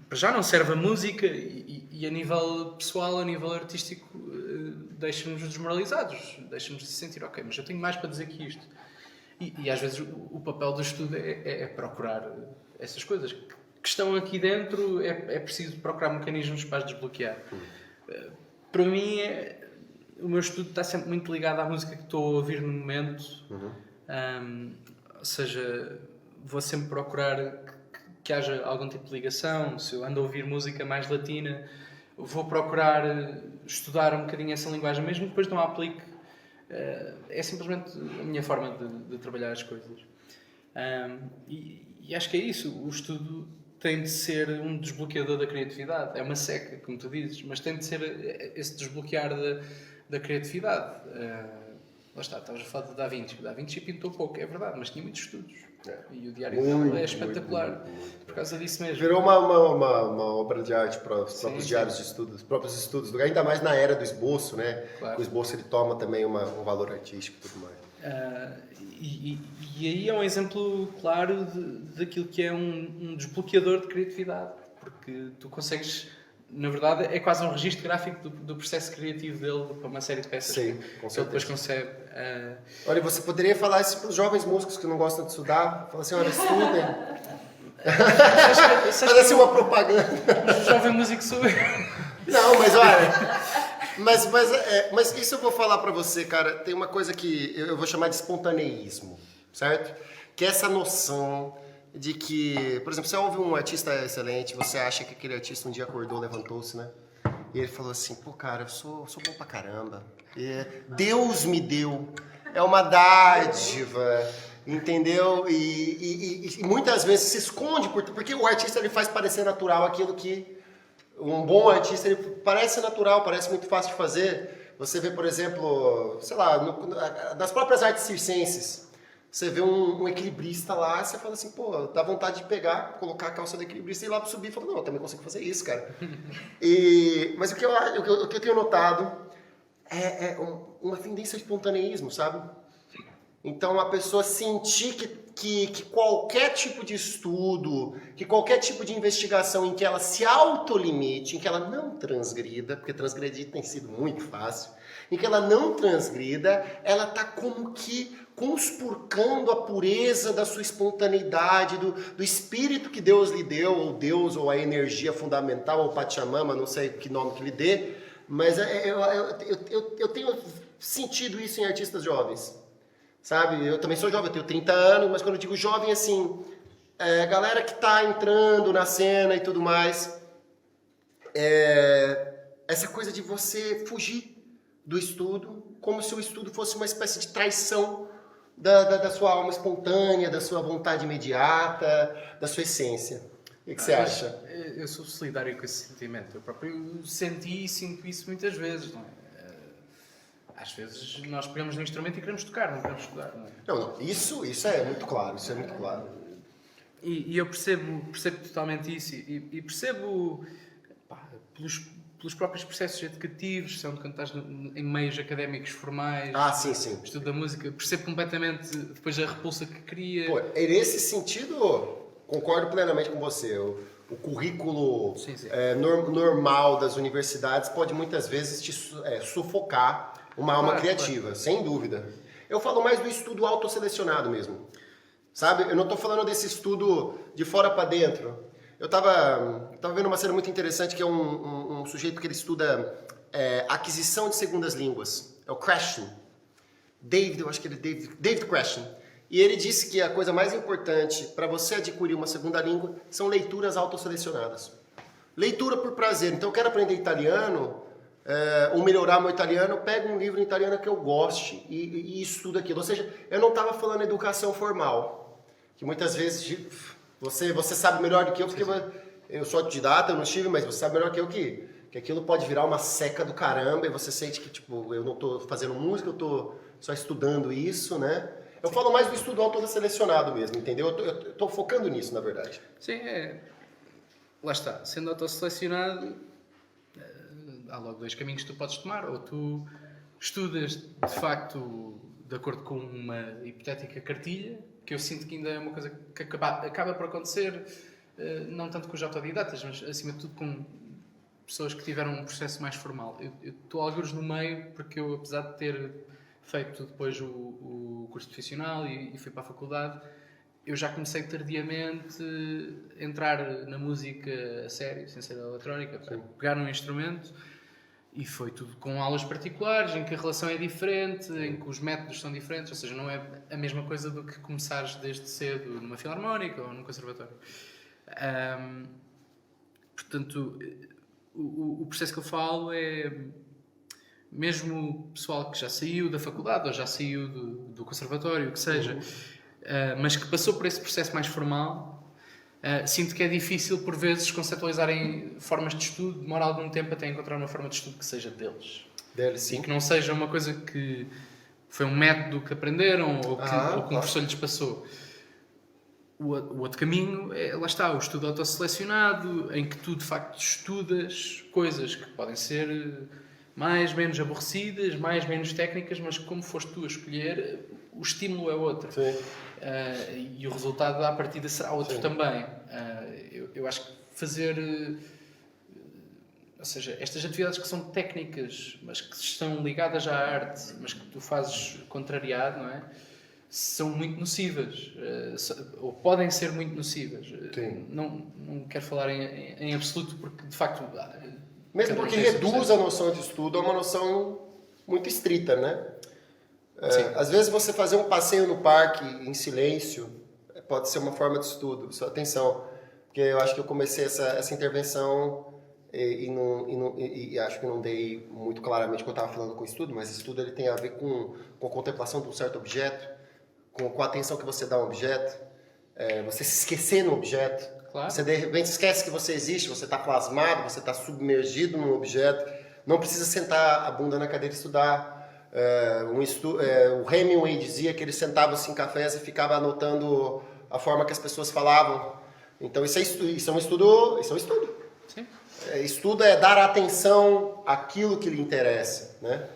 para já não serve a música e a nível pessoal, a nível artístico, deixa-nos desmoralizados, deixa-nos sentir, ok, mas eu tenho mais para dizer que isto. E às vezes o papel do estudo é procurar essas coisas que estão aqui dentro, é preciso procurar mecanismos para as desbloquear. Para mim, o meu estudo está sempre muito ligado à música que estou a ouvir no momento. Ou seja, vou sempre procurar que haja algum tipo de ligação. Se eu ando a ouvir música mais latina, vou procurar estudar um bocadinho essa linguagem, mesmo que depois não a aplique. É simplesmente a minha forma de trabalhar as coisas. E acho que é isso. O estudo tem de ser um desbloqueador da criatividade. É uma seca, como tu dizes, mas tem de ser esse desbloquear da criatividade. Lá está, estavas a falar de Da Vinci. O Da Vinci pintou pouco, é verdade, mas tinha muitos estudos. E o diário dele é espetacular por causa disso mesmo. Virou uma obra de arte para os próprios diários de estudos, os próprios estudos, ainda mais na era do esboço, né? Claro. O esboço ele toma também um valor artístico e tudo mais. E aí é um exemplo claro daquilo que é um desbloqueador de criatividade, porque tu consegues, na verdade, é quase um registro gráfico do processo criativo dele para uma série de peças. Sim, que com ele certeza. depois concebe. Olha, você poderia falar isso para os jovens músicos que não gostam de estudar? Fala assim, olha, estudem. Faz assim uma propaganda. O jovem músico sou eu. Não, mas olha... Mas isso eu vou falar pra você, cara. Tem uma coisa que eu vou chamar de espontaneísmo, certo? Que é essa noção de que, por exemplo, você ouve um artista excelente, você acha que aquele artista um dia acordou, levantou-se, né? E ele falou assim, pô, cara, eu sou bom pra caramba. Deus me deu. É uma dádiva, entendeu? E muitas vezes se esconde, porque o artista ele faz parecer natural aquilo que... Um bom artista, ele parece natural, parece muito fácil de fazer. Você vê, por exemplo, sei lá, nas próprias artes circenses, você vê um equilibrista lá, você fala assim, pô, dá vontade de pegar, colocar a calça do equilibrista e ir lá pro subir e falar, não, eu também consigo fazer isso, cara. Mas o que eu tenho notado é uma tendência ao espontaneísmo, sabe? Então, a pessoa sentir que qualquer tipo de estudo, que qualquer tipo de investigação em que ela se autolimite, em que ela não transgrida, porque transgredir tem sido muito fácil, em que ela não transgrida, ela está como que conspurcando a pureza da sua espontaneidade, do espírito que Deus lhe deu, ou Deus, ou a energia fundamental, ou Pachamama, não sei que nome que lhe dê, mas eu tenho sentido isso em artistas jovens. Sabe, eu também sou jovem, eu tenho 30 anos, mas quando eu digo jovem, assim, galera que tá entrando na cena e tudo mais, essa coisa de você fugir do estudo, como se o estudo fosse uma espécie de traição da sua alma espontânea, da sua vontade imediata, da sua essência. O que você acha? Eu sou solidário com esse sentimento. Eu próprio senti e sinto isso muitas vezes, não é? Às vezes nós pegamos no instrumento e queremos tocar, não queremos estudar, não é? Não, isso é muito claro, isso é muito claro. E eu percebo totalmente isso e percebo pelos próprios processos educativos, são quando estás em meios académicos formais, Sim. estudo da música, percebo completamente depois a repulsa que cria. Pô, nesse sentido, concordo plenamente com você. O currículo Sim. normal das universidades pode muitas vezes te sufocar uma alma criativa, sem dúvida. Eu falo mais do estudo autoselecionado mesmo. Sabe? Eu não estou falando desse estudo de fora para dentro. Eu estava vendo uma série muito interessante que é um sujeito que ele estuda aquisição de segundas línguas. É o Krashen. Eu acho que ele é David Krashen. E ele disse que a coisa mais importante para você adquirir uma segunda língua são leituras autosselecionadas. Leitura por prazer. Então eu quero aprender italiano... ou melhorar meu italiano, pega um livro em italiano que eu goste e estudo aquilo. Ou seja, eu não estava falando educação formal, que muitas vezes você sabe melhor do que eu, porque eu sou autodidata, eu não estive, mas você sabe melhor que eu que aquilo pode virar uma seca do caramba e você sente que tipo, eu não estou fazendo música, eu estou só estudando isso, né? Eu falo mais do estudo autoselecionado mesmo, entendeu? Eu estou focando nisso, na verdade. Sim, lá está, sendo autoselecionado, há logo dois caminhos que tu podes tomar, ou tu estudas de facto de acordo com uma hipotética cartilha, que eu sinto que ainda é uma coisa que acaba por acontecer, não tanto com os autodidatas, mas acima de tudo com pessoas que tiveram um processo mais formal. Eu estou algures no meio, porque eu, apesar de ter feito depois o curso profissional e fui para a faculdade, eu já comecei tardiamente a entrar na música a sério, sem ser eletrónica, a pegar num instrumento, e foi tudo com aulas particulares, em que a relação é diferente, em que os métodos são diferentes, ou seja, não é a mesma coisa do que começares desde cedo numa filarmónica ou num conservatório. Portanto, o processo que eu falo é mesmo o pessoal que já saiu da faculdade ou já saiu do conservatório, o que seja, mas que passou por esse processo mais formal. Sinto que é difícil por vezes conceptualizarem formas de estudo, demora algum tempo até encontrar uma forma de estudo que seja deles. Sim. E que não seja uma coisa que foi um método que aprenderam ou que um professor lhes passou. O outro caminho é, lá está, o estudo autosselecionado, em que tu de facto estudas coisas que podem ser mais, menos aborrecidas, mais, menos técnicas, mas como foste tu a escolher, o estímulo é outro. E o resultado à partida será outro também. Eu acho que fazer... ou seja, estas atividades que são técnicas, mas que estão ligadas à arte, mas que tu fazes contrariado, não é? São muito nocivas, ou podem ser muito nocivas. Não quero falar em absoluto, porque de facto... Mesmo porque reduz a noção de estudo a uma noção muito estrita, né? Às vezes você fazer um passeio no parque em silêncio pode ser uma forma de estudo. Só atenção, porque eu acho que eu comecei essa intervenção e acho que não dei muito claramente quando eu estava falando com o estudo, mas estudo ele tem a ver com a contemplação de um certo objeto, com a atenção que você dá a um objeto, você se esquecer no objeto. Claro. Você de repente esquece que você existe, você está plasmado, você está submergido num objeto. Não precisa sentar a bunda na cadeira e estudar. O Hemingway dizia que ele sentava-se em cafés e ficava anotando a forma que as pessoas falavam. Então isso é um estudo. Sim. Estudo é dar atenção àquilo que lhe interessa, né?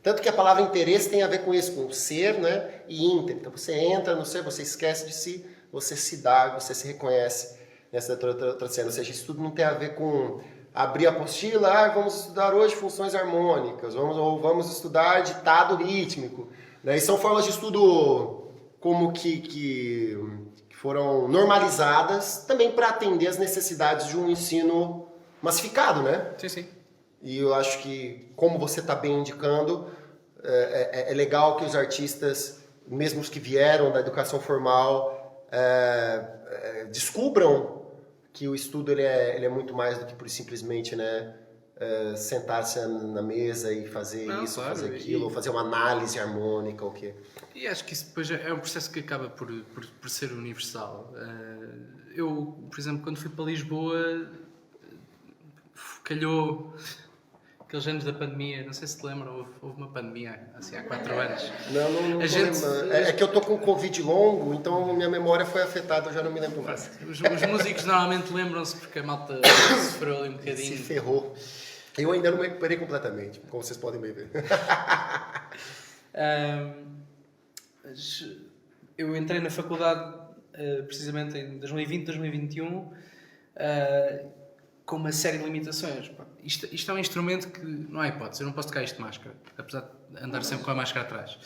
Tanto que a palavra interesse tem a ver com isso, com ser, né? E inter. Então você entra no ser, você esquece de si, você se dá, você se reconhece nessa outra cena. Ou seja, estudo não tem a ver com abrir a apostila, vamos estudar hoje funções harmônicas, vamos estudar ditado rítmico. Né? E são formas de estudo como que foram normalizadas também para atender as necessidades de um ensino massificado, né? Sim. E eu acho que, como você está bem indicando, é legal que os artistas, mesmo os que vieram da educação formal, descubram que o estudo ele é muito mais do que por simplesmente, né, sentar-se na mesa e fazer fazer aquilo, ou fazer uma análise harmônica, o quê? E acho que isso depois é um processo que acaba por ser universal. Eu, por exemplo, quando fui para Lisboa, calhou aqueles anos da pandemia, não sei se te lembram, houve uma pandemia assim, há 4 anos. Não é que eu estou com Covid longo, então minha memória foi afetada, eu já não me lembro mais. Os músicos normalmente lembram-se porque a malta sofreu ali um bocadinho. Se ferrou. Eu ainda não me recuperei completamente, como vocês podem bem ver. Eu entrei na faculdade precisamente em 2020, 2021 com uma série de limitações. Isto é um instrumento que não há hipótese, eu não posso tocar isto de máscara, apesar de andar sempre com a máscara atrás.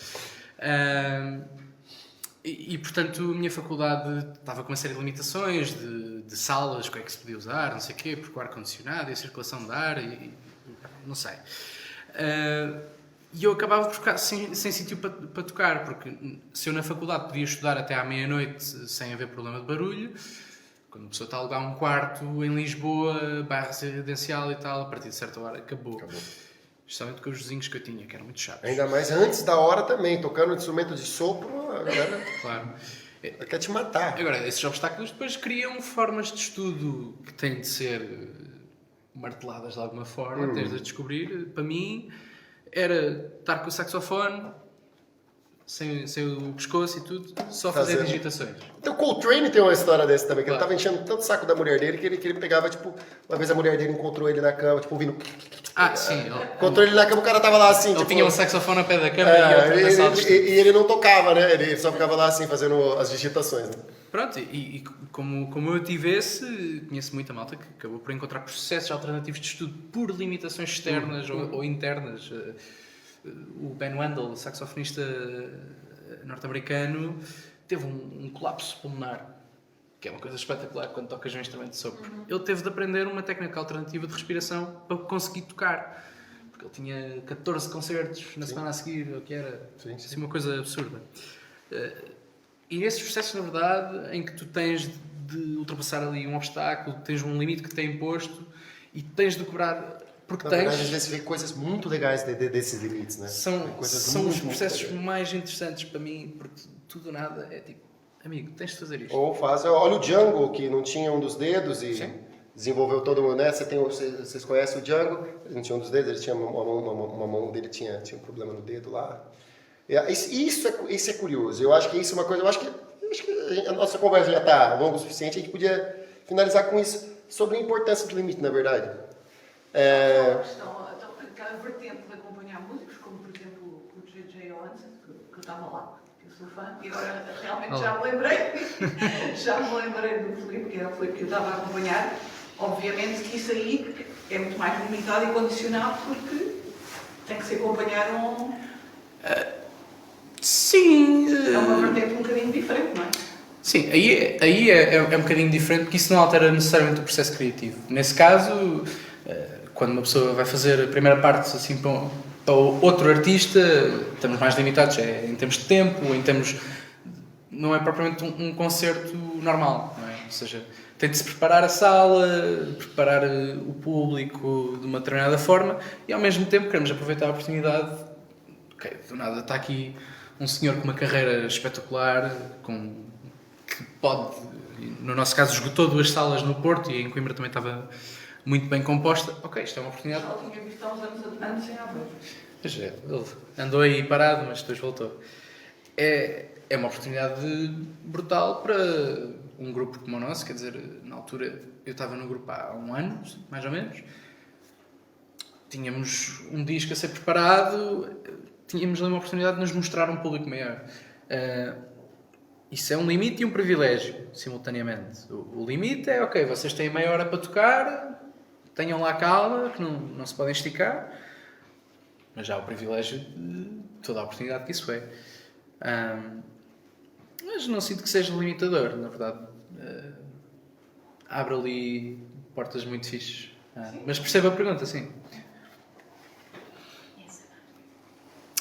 E portanto a minha faculdade estava com uma série de limitações de salas, o que é que se podia usar, não sei o quê, porque o ar-condicionado e a circulação de ar, e não sei. E eu acabava por ficar sem sítio para tocar, porque se eu na faculdade podia estudar até à meia-noite sem haver problema de barulho, quando a pessoa está a alugar um quarto em Lisboa, bairro residencial e tal, a partir de certa hora acabou. Justamente com os vizinhos que eu tinha, que eram muito chatos. Ainda mais antes da hora também, tocando instrumento de sopro, a galera claro. Quer te matar. Agora, esses obstáculos depois criam formas de estudo que têm de ser marteladas de alguma forma, tens de descobrir. Para mim, era estar com o saxofone, sem o pescoço e tudo, só fazer Fazendo. digitações. Então o Coltrane tem uma história dessa também, que ele Claro. tava enchendo tanto o saco da mulher dele que ele pegava, tipo, uma vez a mulher dele encontrou ele na cama, tipo, ouvindo. Sim, Encontrou ele na cama, o cara tava lá assim, ele tipo. tinha um saxofone a pé da cama e outro na sala de estudo. E ele não tocava, né? Ele só ficava lá assim, fazendo as digitações, né? Pronto, e como eu tive esse, conheço muita malta que acabou por encontrar processos alternativos de estudo por limitações externas ou internas. O Ben Wendell, o saxofonista norte-americano, teve um colapso pulmonar, que é uma coisa espetacular quando tocas um instrumento de sopro. Ele teve de aprender uma técnica alternativa de respiração para conseguir tocar, porque ele tinha 14 concertos na semana a seguir, o que era assim, uma coisa absurda. E nesses processos, na verdade, em que tu tens de ultrapassar ali um obstáculo, tens um limite que te é imposto e tens de cobrar, porque Na tens... verdade, às vezes vê coisas muito legais desses limites, né? São Coisas os muito processos legais. mais interessantes para mim, porque tudo ou nada é tipo, amigo, tens de fazer isto. Ou olha o Django, que não tinha um dos dedos e Sim. desenvolveu todo mundo, né? Vocês conhecem o Django? Ele não tinha um dos dedos, ele tinha uma mão dele tinha um problema no dedo lá. Isso é curioso. Eu acho que isso é uma coisa. Eu acho que a nossa conversa já está longa o suficiente. A gente podia finalizar com isso sobre a importância do limite, na verdade. Só uma questão, então, aquela vertente de acompanhar músicos, como por exemplo o J.J. Owens, que eu estava lá, que eu sou fã, e agora realmente já me lembrei do Filipe, que era o Filipe que eu estava a acompanhar. Obviamente que isso aí é muito mais limitado e condicionado porque tem que se acompanhar Sim, é uma vertente um bocadinho diferente, não é? sim, aí é um bocadinho diferente, porque isso não altera necessariamente o processo criativo. Nesse caso, quando uma pessoa vai fazer a primeira parte assim para outro artista, estamos mais limitados, em termos de tempo, em termos... Não é propriamente um concerto normal, não é? Ou seja, tem de se preparar a sala, preparar o público de uma determinada forma e ao mesmo tempo queremos aproveitar a oportunidade. Ok, do nada está aqui um senhor com uma carreira espetacular, que pode, no nosso caso, esgotou 2 salas no Porto e em Coimbra também estava muito bem composta. Ok, isto é uma oportunidade. Já o tinha visto há uns anos antes em Aveiro. Pois é, ele andou aí parado, mas depois voltou. É uma oportunidade brutal para um grupo como o nosso, quer dizer, na altura eu estava no grupo há um ano, mais ou menos. Tínhamos um disco a ser preparado, tínhamos ali uma oportunidade de nos mostrar um público maior. Isso é um limite e um privilégio, simultaneamente. O limite é, ok, vocês têm meia hora para tocar, tenham lá calma, que não se podem esticar, mas já há o privilégio de toda a oportunidade que isso é. Mas não sinto que seja limitador, na verdade. Abre ali portas muito fixes. Mas percebo a pergunta, sim.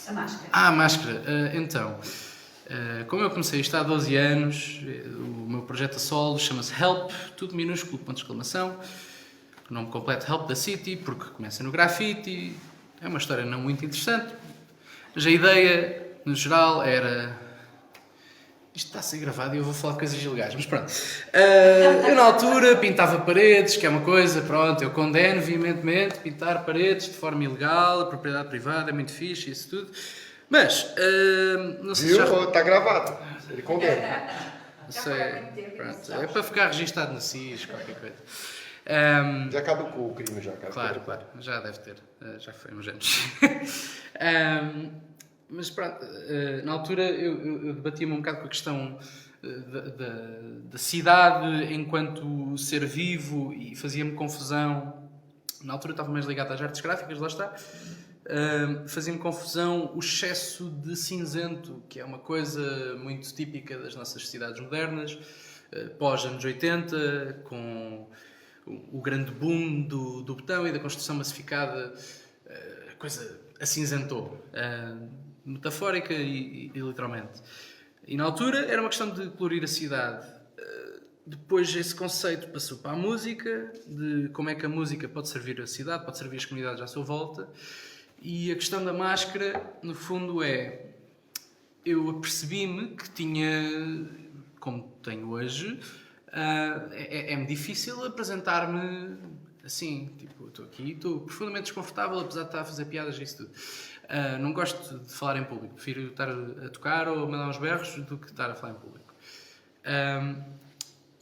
A máscara. A máscara. Então, como eu comecei isto há 12 anos, o meu projeto a solo chama-se Help, tudo minúsculo, ponto de exclamação. O nome completo Help the City, porque começa no grafite. É uma história não muito interessante. Mas a ideia, no geral, era... Isto está a ser gravado e eu vou falar de coisas ilegais, mas pronto. Eu, na altura, pintava paredes, que é uma coisa, pronto, eu condeno veementemente pintar paredes de forma ilegal, a propriedade privada é muito fixe, isso tudo. Mas, não sei se já... Está gravado. Ele condena. Não sei, pronto, é para ficar registado no SIS, qualquer coisa. Já caducou o crime, já, cara. Claro, já deve ter, já foi uns anos. Mas pronto, na altura eu debatia-me um bocado com a questão da cidade enquanto ser vivo e fazia-me confusão. Na altura eu estava mais ligado às artes gráficas, lá está. Fazia-me confusão o excesso de cinzento, que é uma coisa muito típica das nossas cidades modernas, pós-anos 80, com o grande boom do betão e da construção massificada, a coisa acinzentou. Metafórica e literalmente. E na altura era uma questão de colorir a cidade. Depois esse conceito passou para a música, de como é que a música pode servir a cidade, pode servir as comunidades à sua volta. E a questão da máscara, no fundo, eu apercebi-me que tinha, como tenho hoje, é-me difícil apresentar-me assim, tipo, estou aqui, estou profundamente desconfortável, apesar de estar a fazer piadas e isso tudo. Não gosto de falar em público, prefiro estar a tocar ou a mandar uns berros do que estar a falar em público.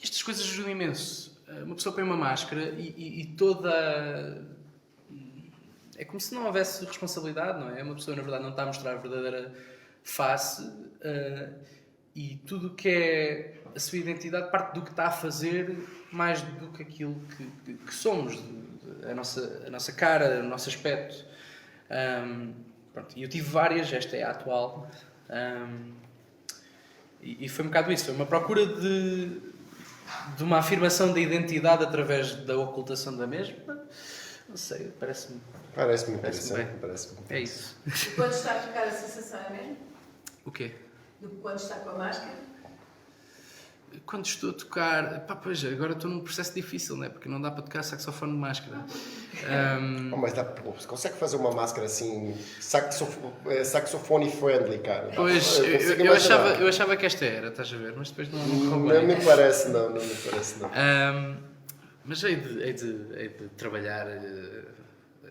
Estas coisas ajudam imenso. Uma pessoa põe uma máscara e toda... É como se não houvesse responsabilidade, não é? Uma pessoa, na verdade, não está a mostrar a verdadeira face e tudo o que é a sua identidade parte do que está a fazer mais do que aquilo que somos, a nossa cara, o nosso aspecto. Pronto, e eu tive várias, esta é a atual, e foi um bocado isso, foi uma procura de uma afirmação da identidade através da ocultação da mesma. Não sei, parece-me interessante. É isso. E quando está a tocar, a sensação é a mesma? O quê? Do que quando está com a máscara? Quando estou a tocar... Pois, agora estou num processo difícil, não é? Porque não dá para tocar saxofone de máscara. Mas você consegue fazer uma máscara assim, saxofone friendly, cara? Pois, eu achava que esta era, estás a ver? Mas depois não me parece, não. Mas hei de trabalhar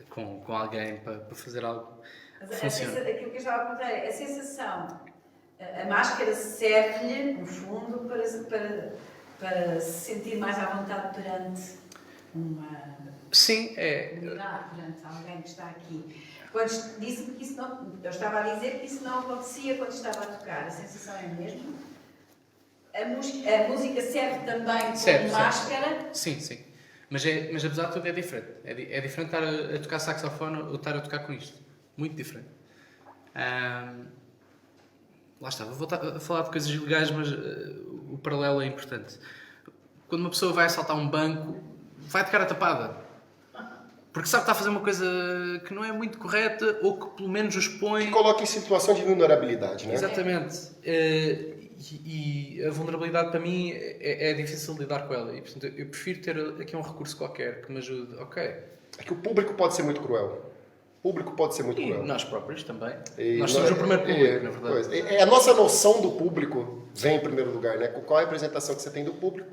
com alguém para fazer algo que funcione. Aquilo que eu estava a perguntar é a sensação. A máscara serve-lhe, no fundo, para se sentir mais à vontade perante uma Sim, comunidade, perante alguém que está aqui. Quando disse-me que isso não... Eu estava a dizer que isso não acontecia quando estava a tocar. A sensação é a mesma? A música serve também como máscara? Sim. Mas apesar de tudo é diferente. É diferente estar a tocar saxofone ou estar a tocar com isto. Muito diferente. Lá está, vou voltar a falar de coisas ilegais, mas o paralelo é importante. Quando uma pessoa vai assaltar um banco, vai de cara tapada. Porque sabe que está a fazer uma coisa que não é muito correta ou que pelo menos os põe... Que coloca em situação de vulnerabilidade, né? Exatamente. E a vulnerabilidade para mim é difícil lidar com ela. E, portanto, eu prefiro ter aqui um recurso qualquer que me ajude. Ok. É que o público pode ser muito cruel. E nós próprios também. Nós somos o primeiro público, na verdade. A nossa noção do público vem em primeiro lugar, né? Qual é a representação que você tem do público?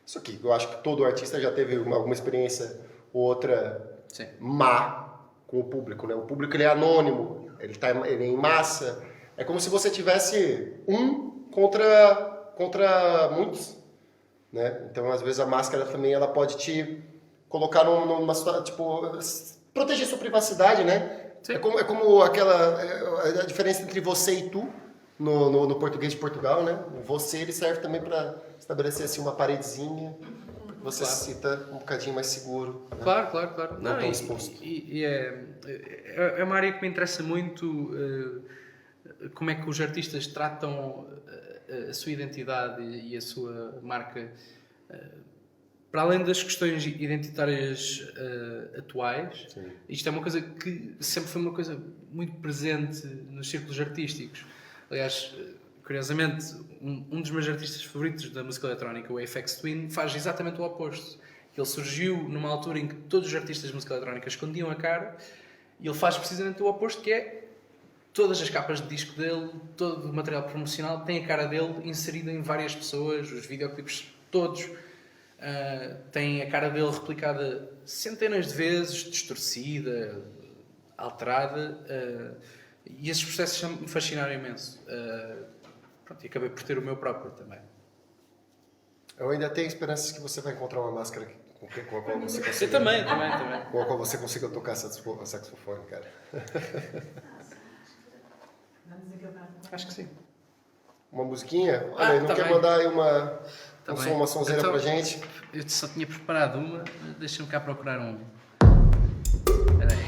Isso aqui, eu acho que todo artista já teve alguma experiência ou outra má com o público, né? O público ele é anônimo, ele é em massa. É como se você tivesse contra muitos, né? Então, às vezes a máscara também ela pode te colocar numa situação, tipo, proteger sua privacidade, né? É como a diferença entre você e tu no português de Portugal, né? O você ele serve também para estabelecer assim uma paredezinha, você se sinta um bocadinho mais seguro. Né? Claro. Não tão exposto. E é uma área que me interessa muito, como é que os artistas tratam a sua identidade e a sua marca, para além das questões identitárias atuais. Sim. Isto é uma coisa que sempre foi uma coisa muito presente nos círculos artísticos. Aliás, curiosamente, um dos meus artistas favoritos da música eletrónica, o Aphex Twin, faz exatamente o oposto. Ele surgiu numa altura em que todos os artistas de música eletrónica escondiam a cara, e ele faz precisamente o oposto, que é todas as capas de disco dele, todo o material promocional tem a cara dele inserida em várias pessoas, os videoclipes todos tem a cara dele replicada centenas de vezes, distorcida, alterada, e esses processos me fascinaram imenso. E acabei por ter o meu próprio também. Eu ainda tenho esperanças que você vai encontrar uma máscara com a qual você consiga... Eu também. Com a qual você consiga tocar saxofone, cara. Acho que sim. Uma musiquinha? Olha, não quer mandar aí uma sonzeira então, pra gente? Eu só tinha preparado uma, deixa-me cá procurar uma. Espera aí.